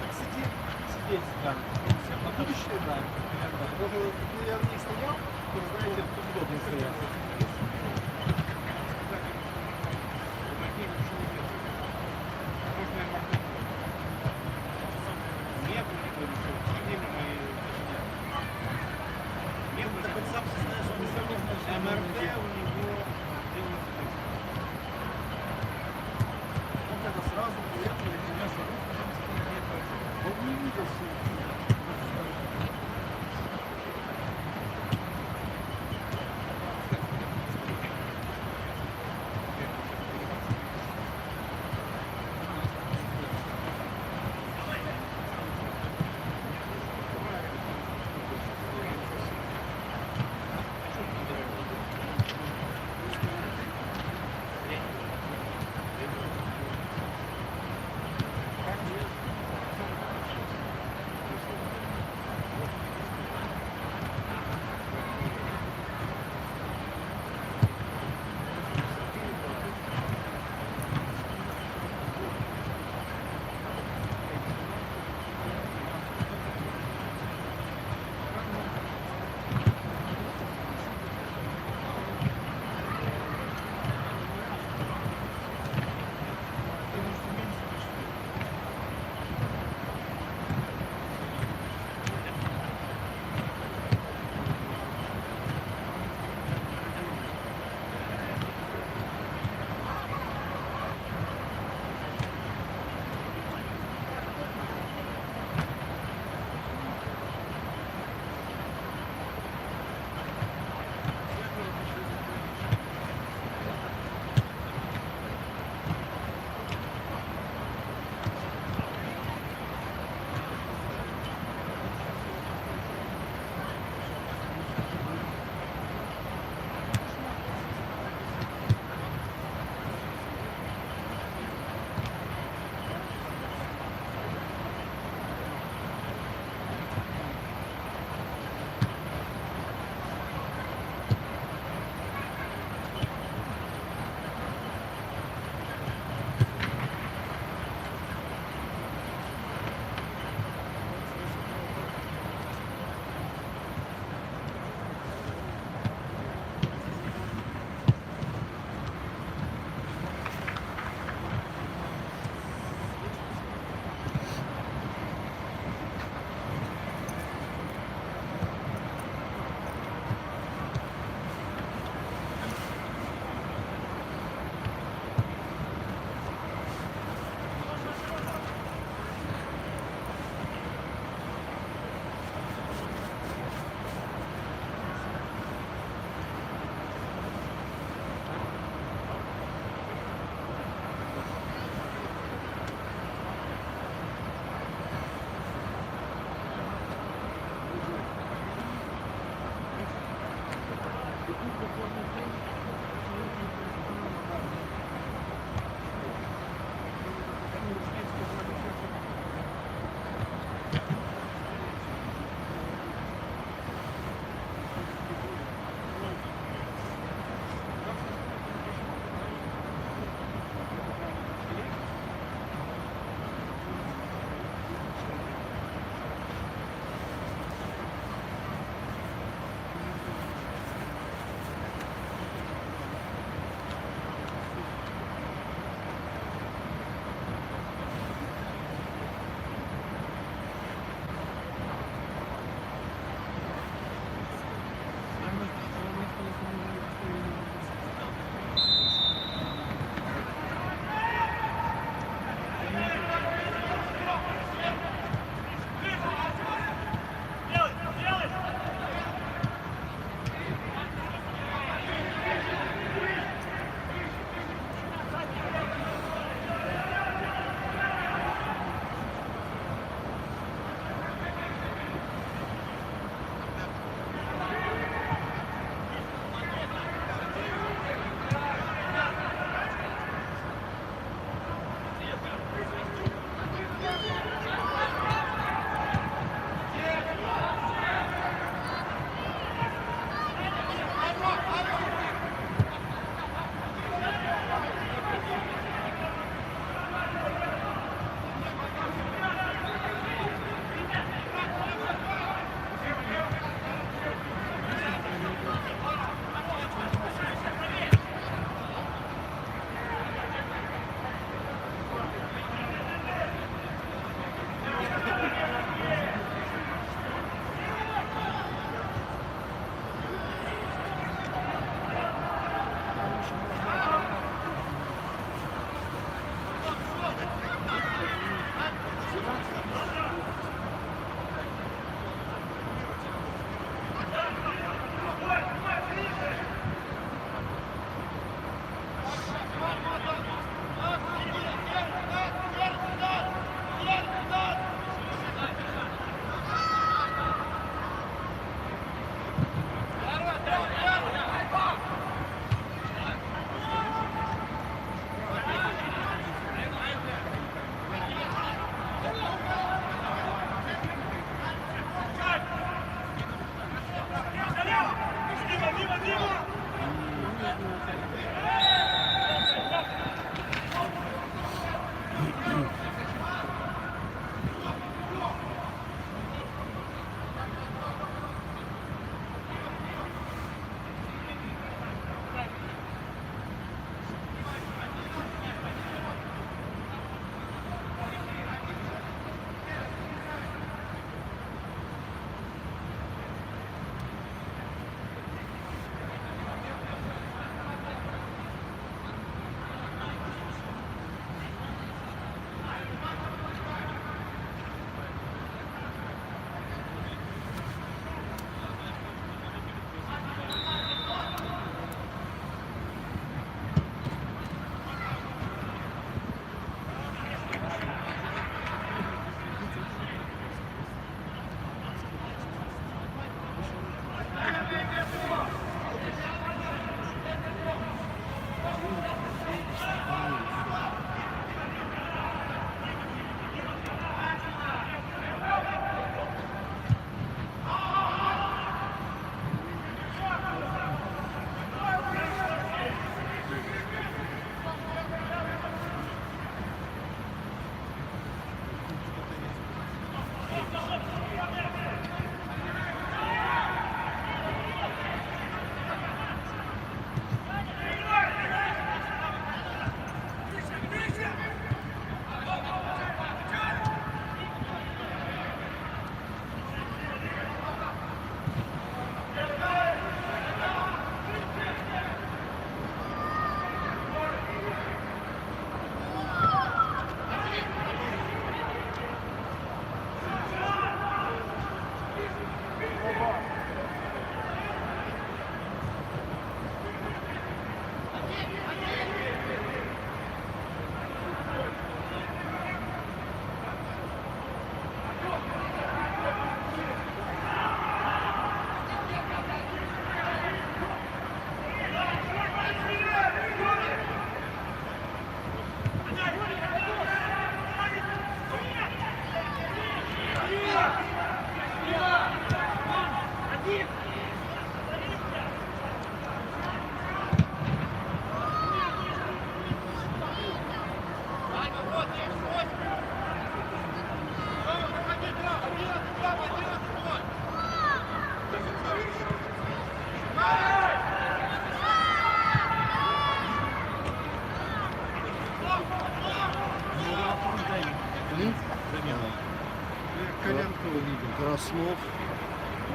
Так сидеть, да. На будущее, да. Даже, ну, я в ней стоял, то, знаете, удобнее стоять. МРТ у него делают вот это сразу приехали, принесут руку, он не видел все.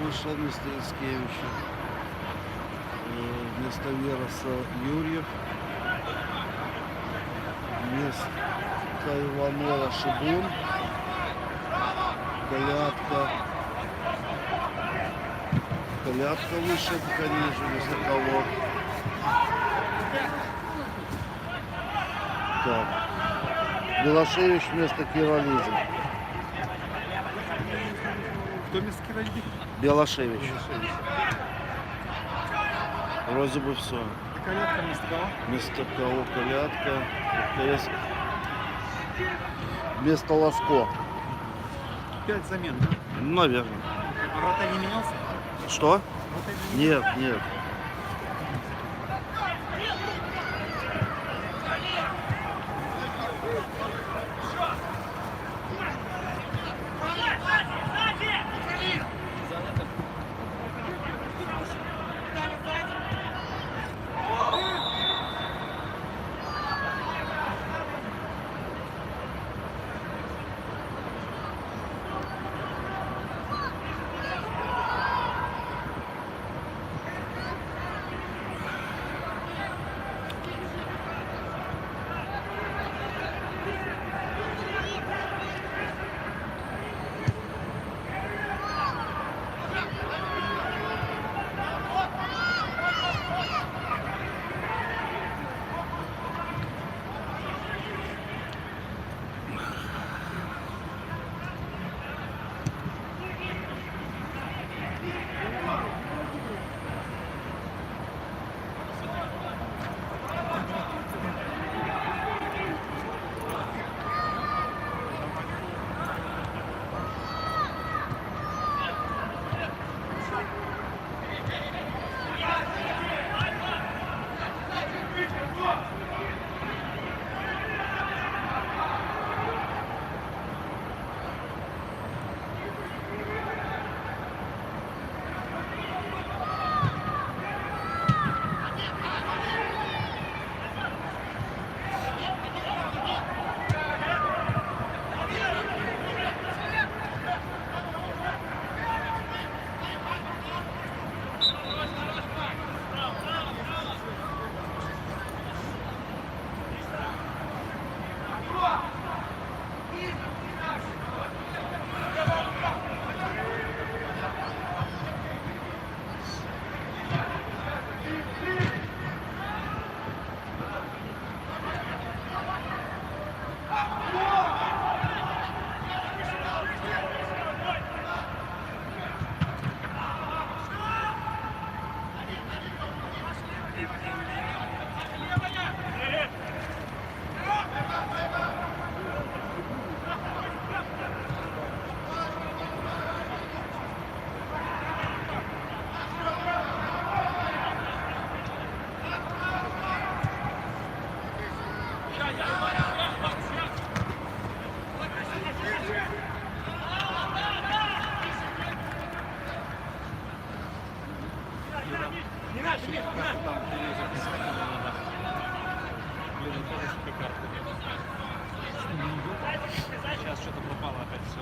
Вышел вместо Яцкевича. Вместо Вероса Юрьев. Вместо Иванова Шибун. Колядка вышел, конечно, вместо кого. Так. Белошевич вместо Киролиза. Кто вместо Киральди? Белошевич. Вроде бы все. И Колядка вместо кого? Вместо кого Колядка. КС. Вместо Ласко. 5 замен, да? Наверное. А вратарь не менялся? Что? Вратарь не менялся? Нет, нет. Сейчас что-то пропало опять все.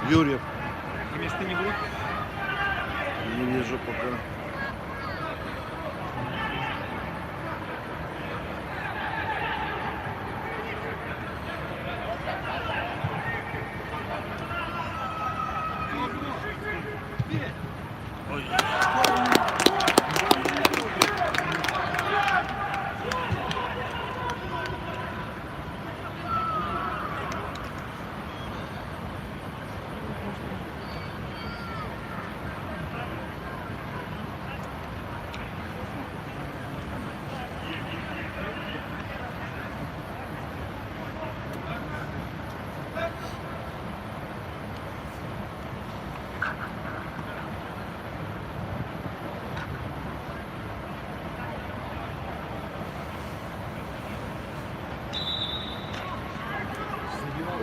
Юрьев. На месте не будет? Не вижу пока.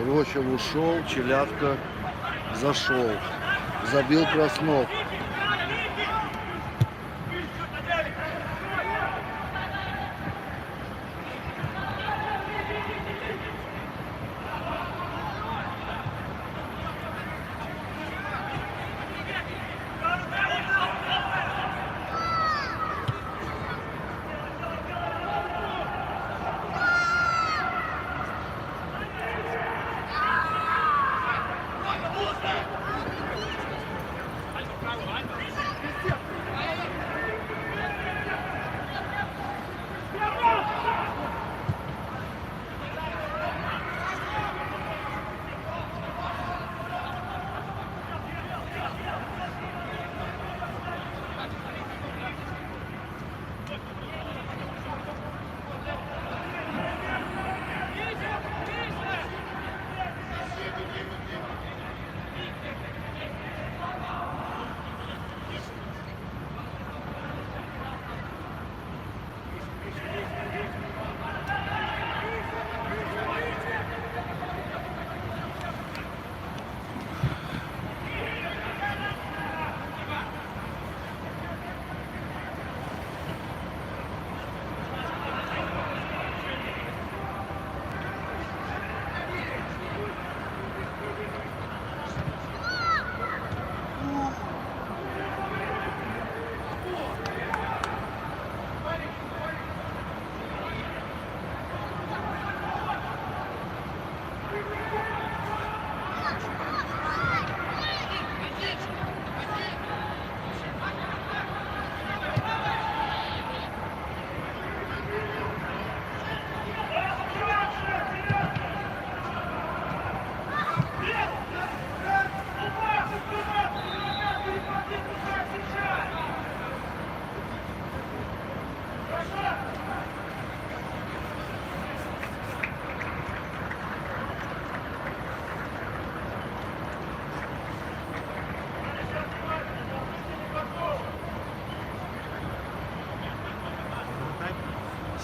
Рощев ушел, Челядко зашел. Забил Краснов.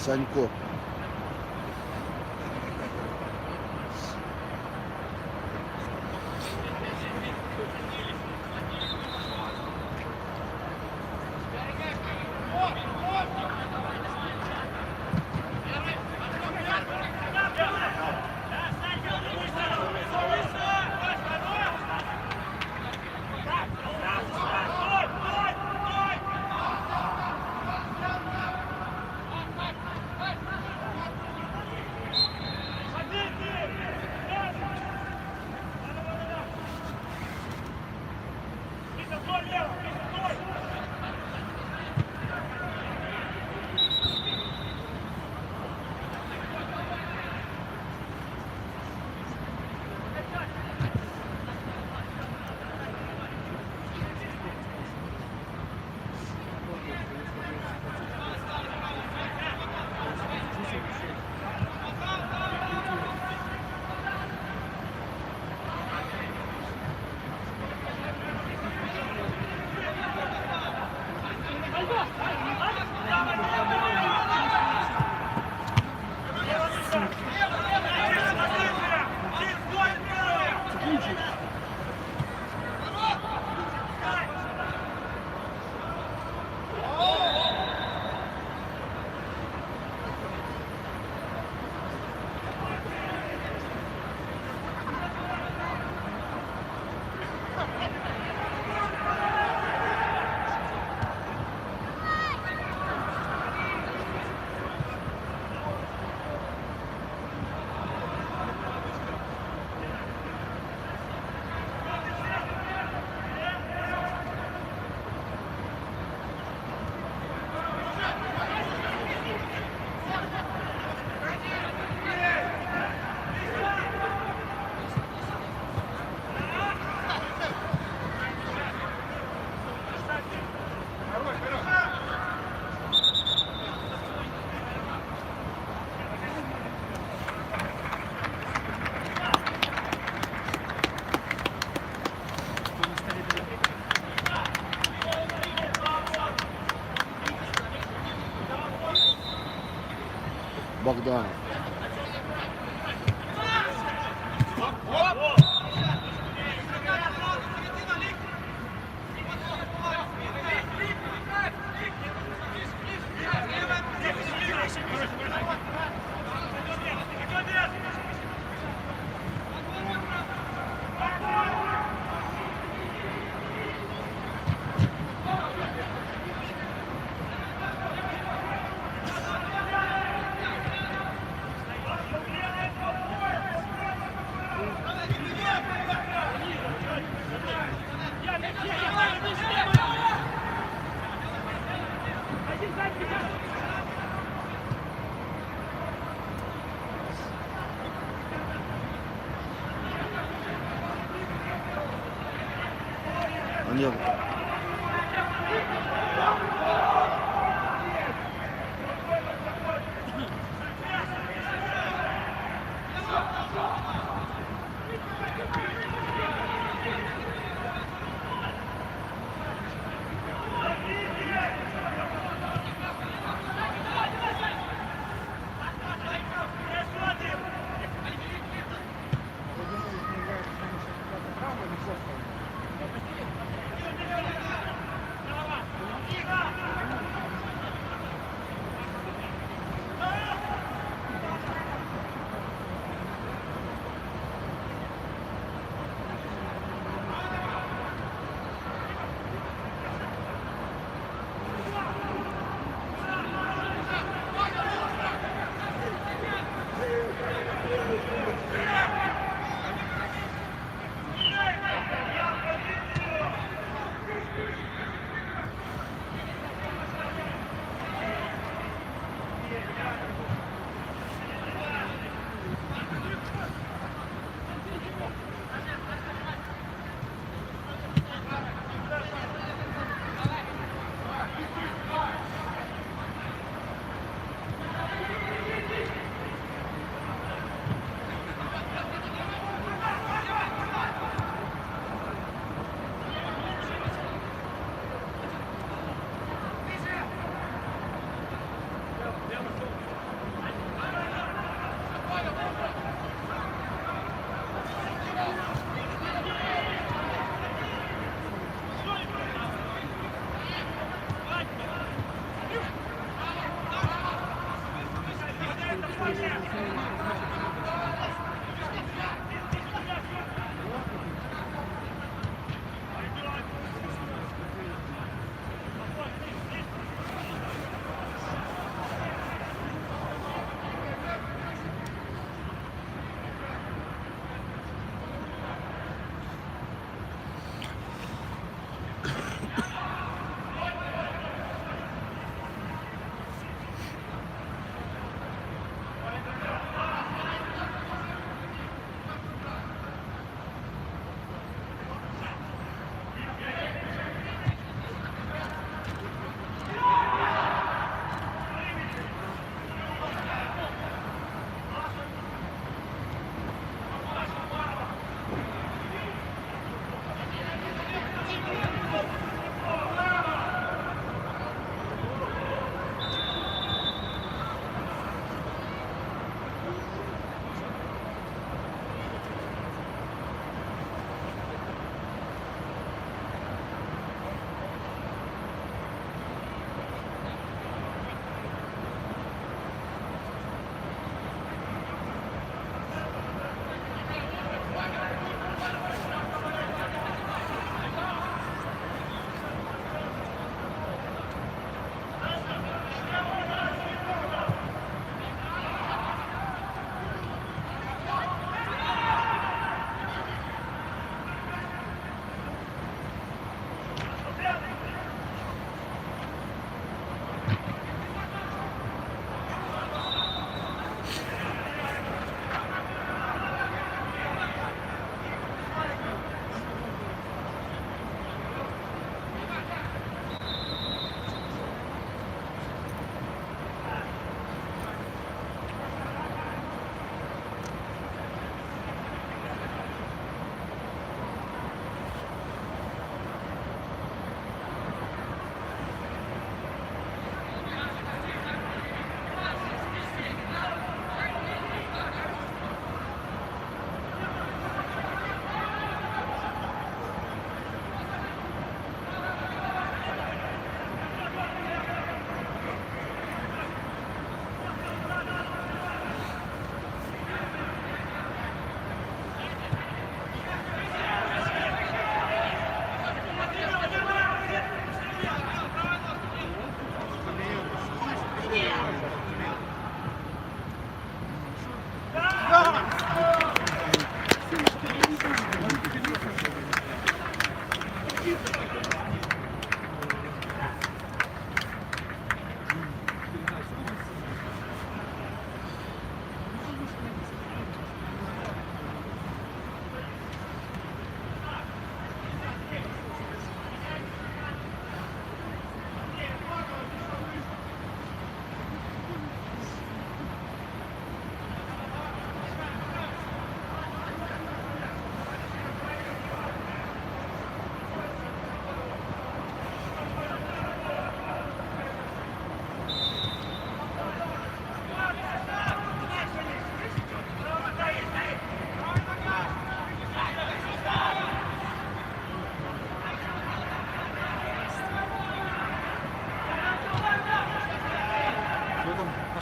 Санько. Да. А нет.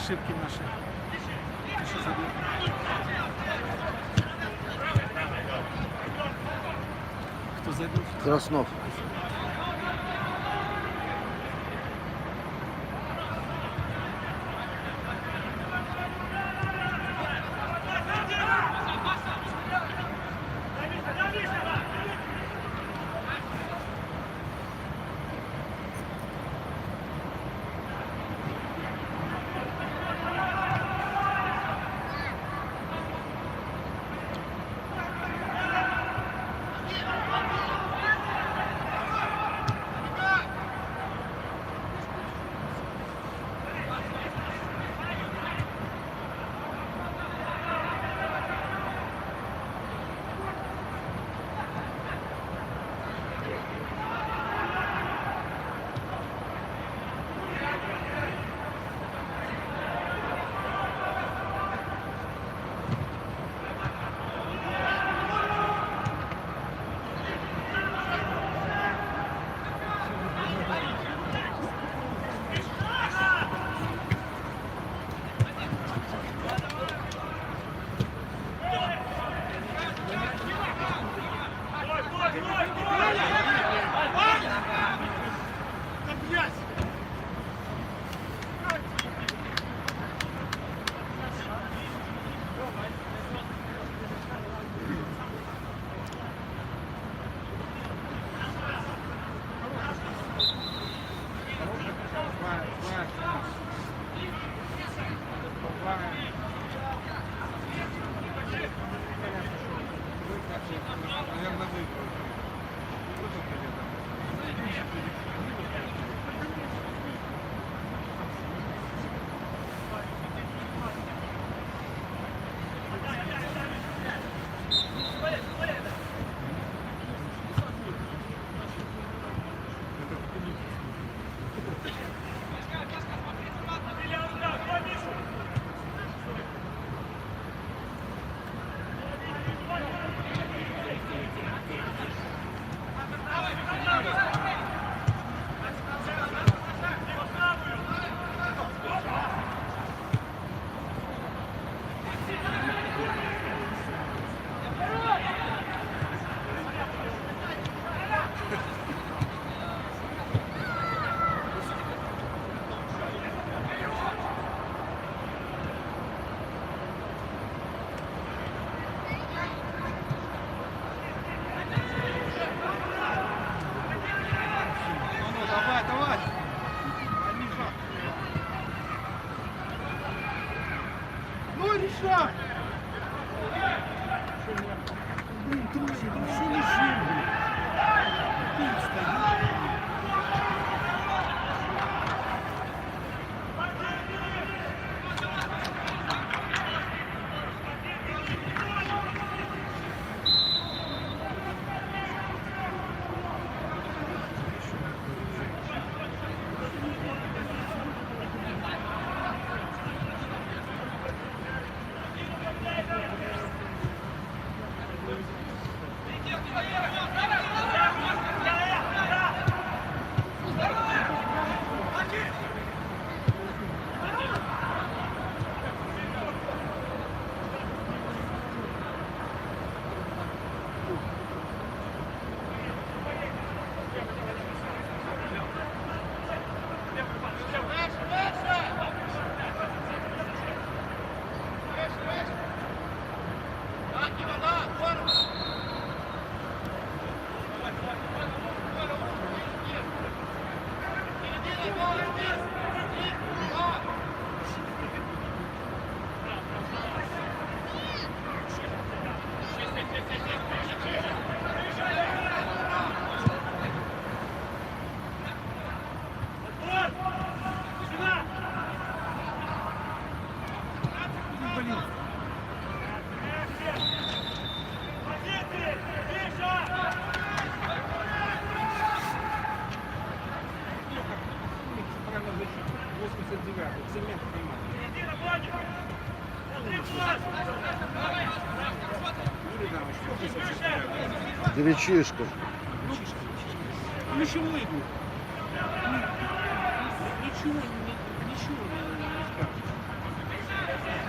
ошибки наши. Что забил? Кто забил? Краснов. Наверное, выиграл. Ну, давай, давай. Ну, решай. Блин, друзья, ну все лежим, блин. Опять стоит. Гречишка. Ничего идут. Ничего не скажешь.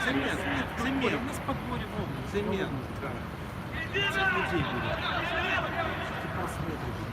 Цемент. Цемент. У нас подворье в Цемент. Людей будет. Ты посмотришь.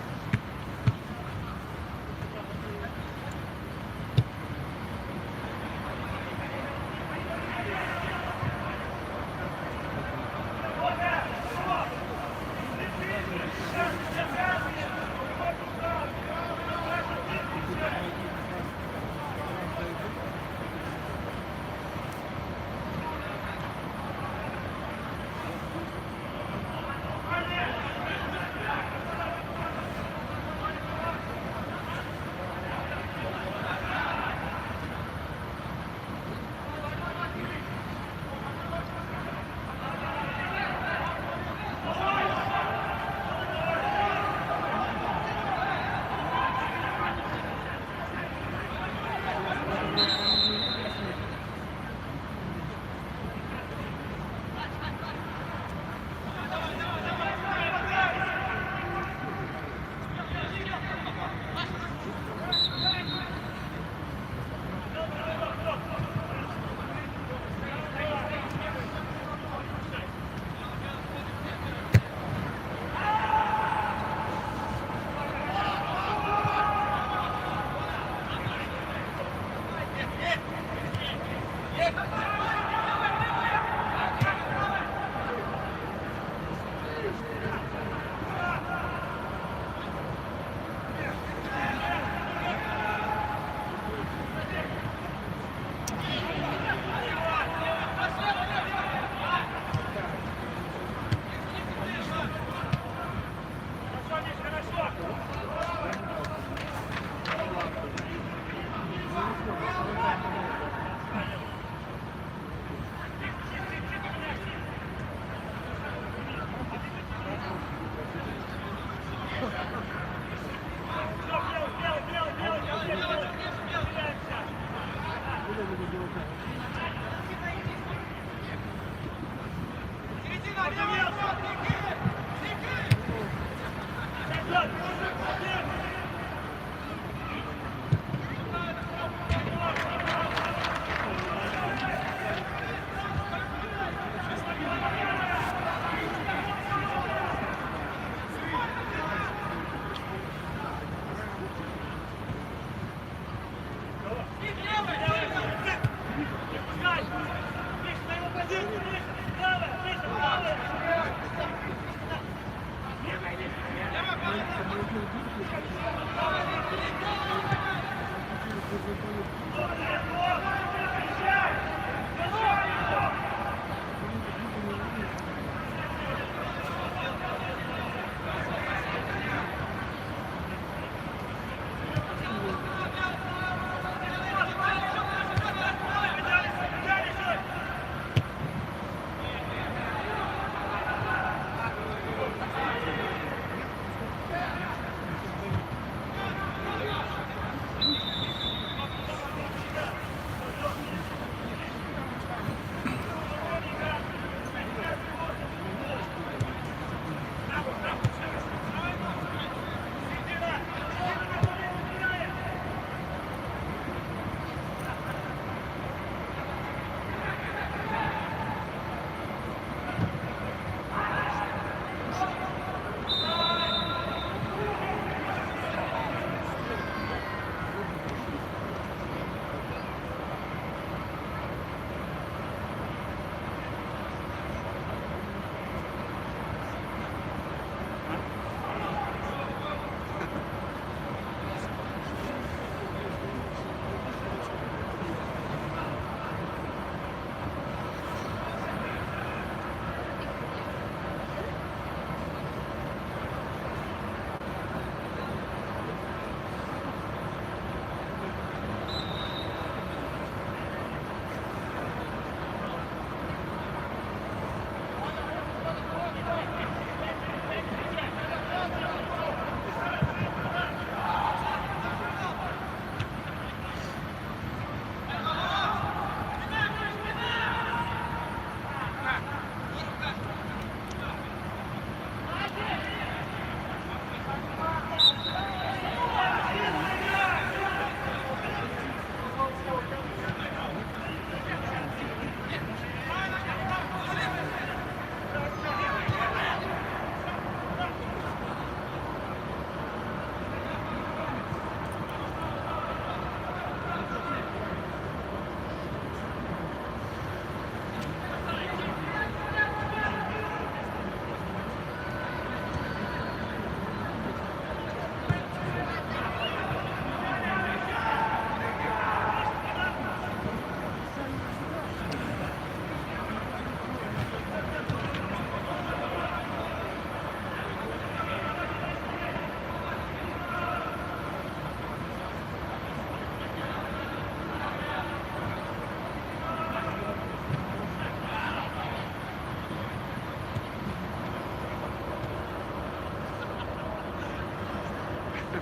Так,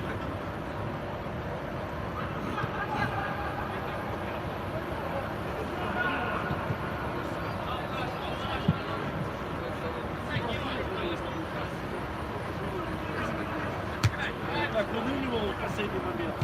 вынюнивал в последний момент.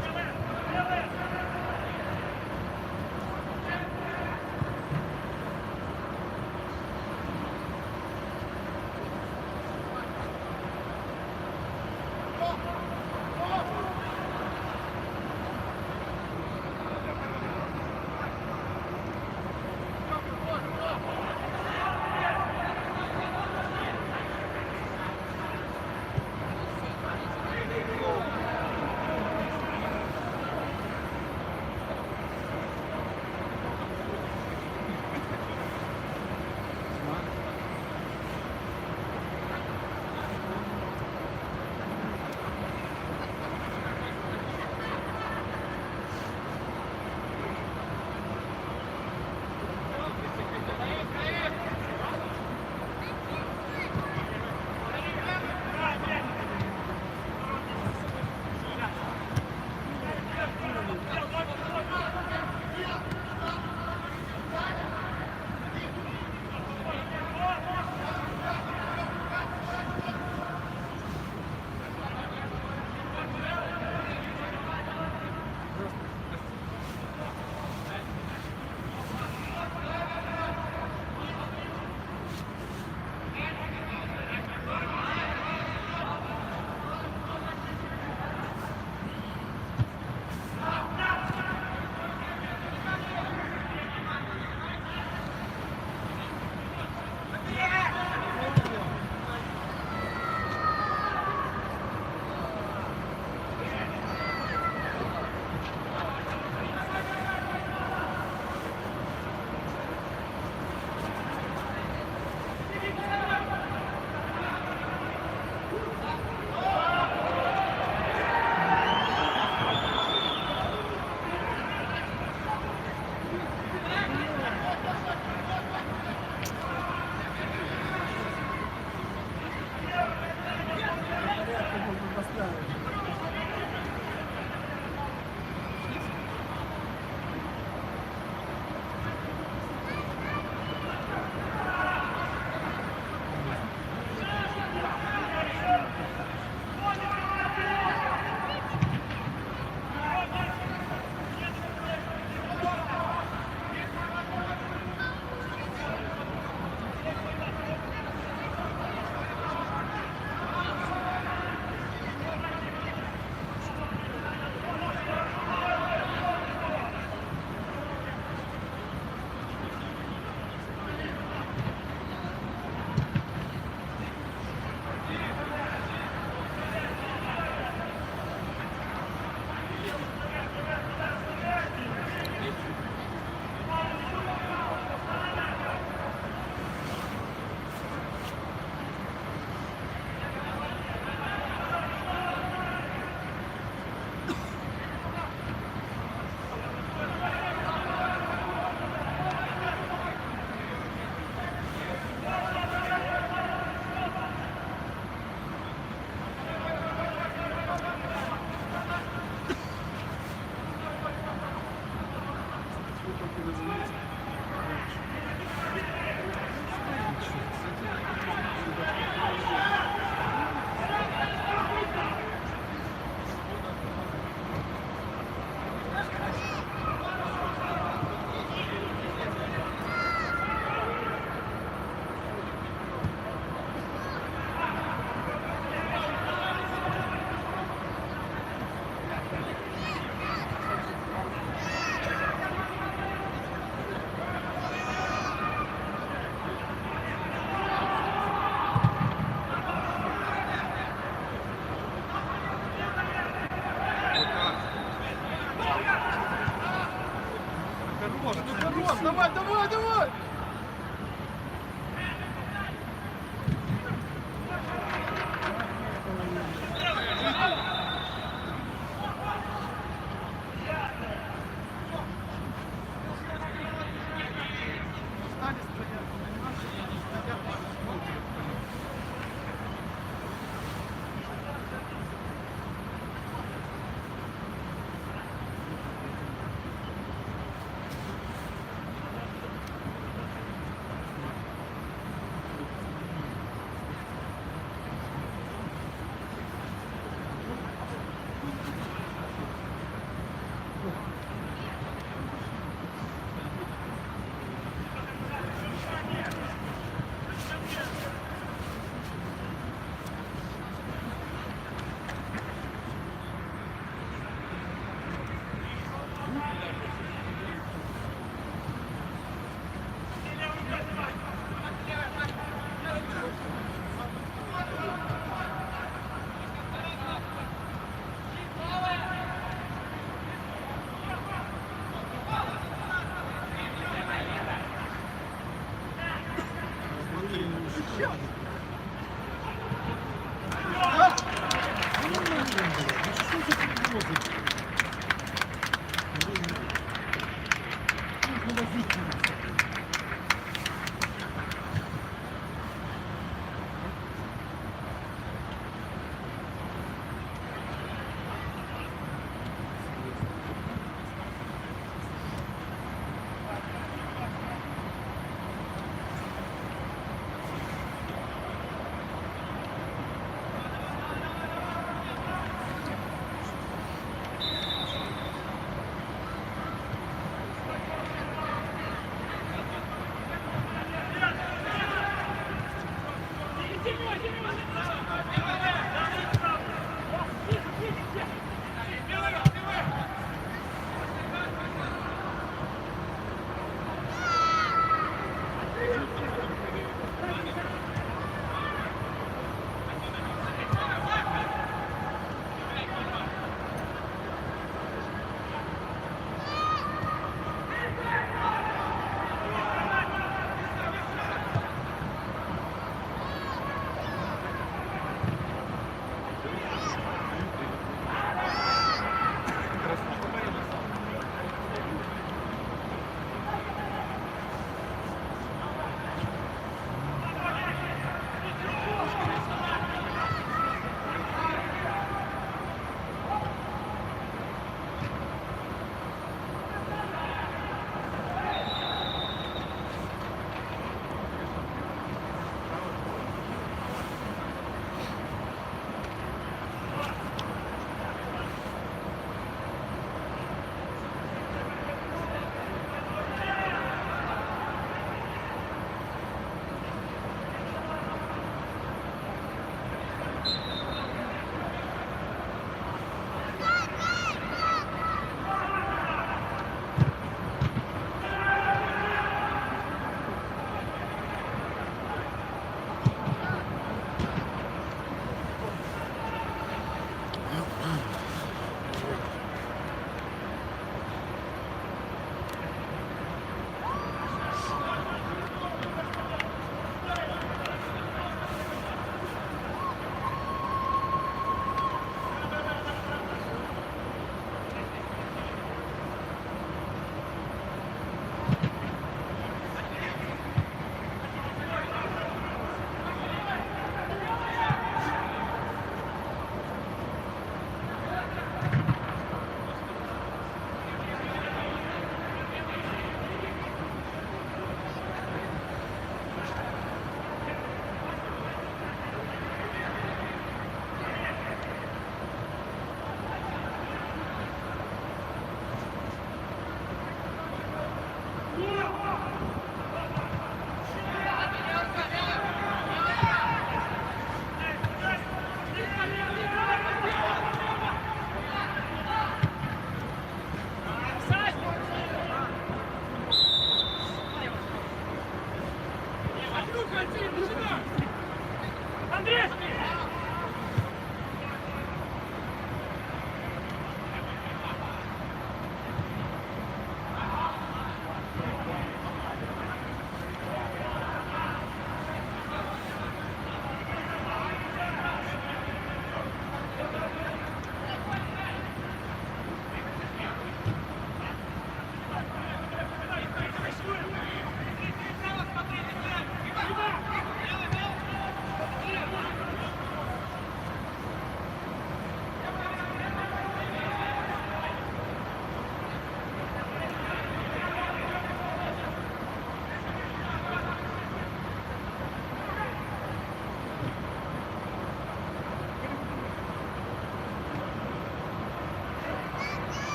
Давай, давай, давай!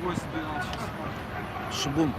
такое собирал сейчас. Шибун.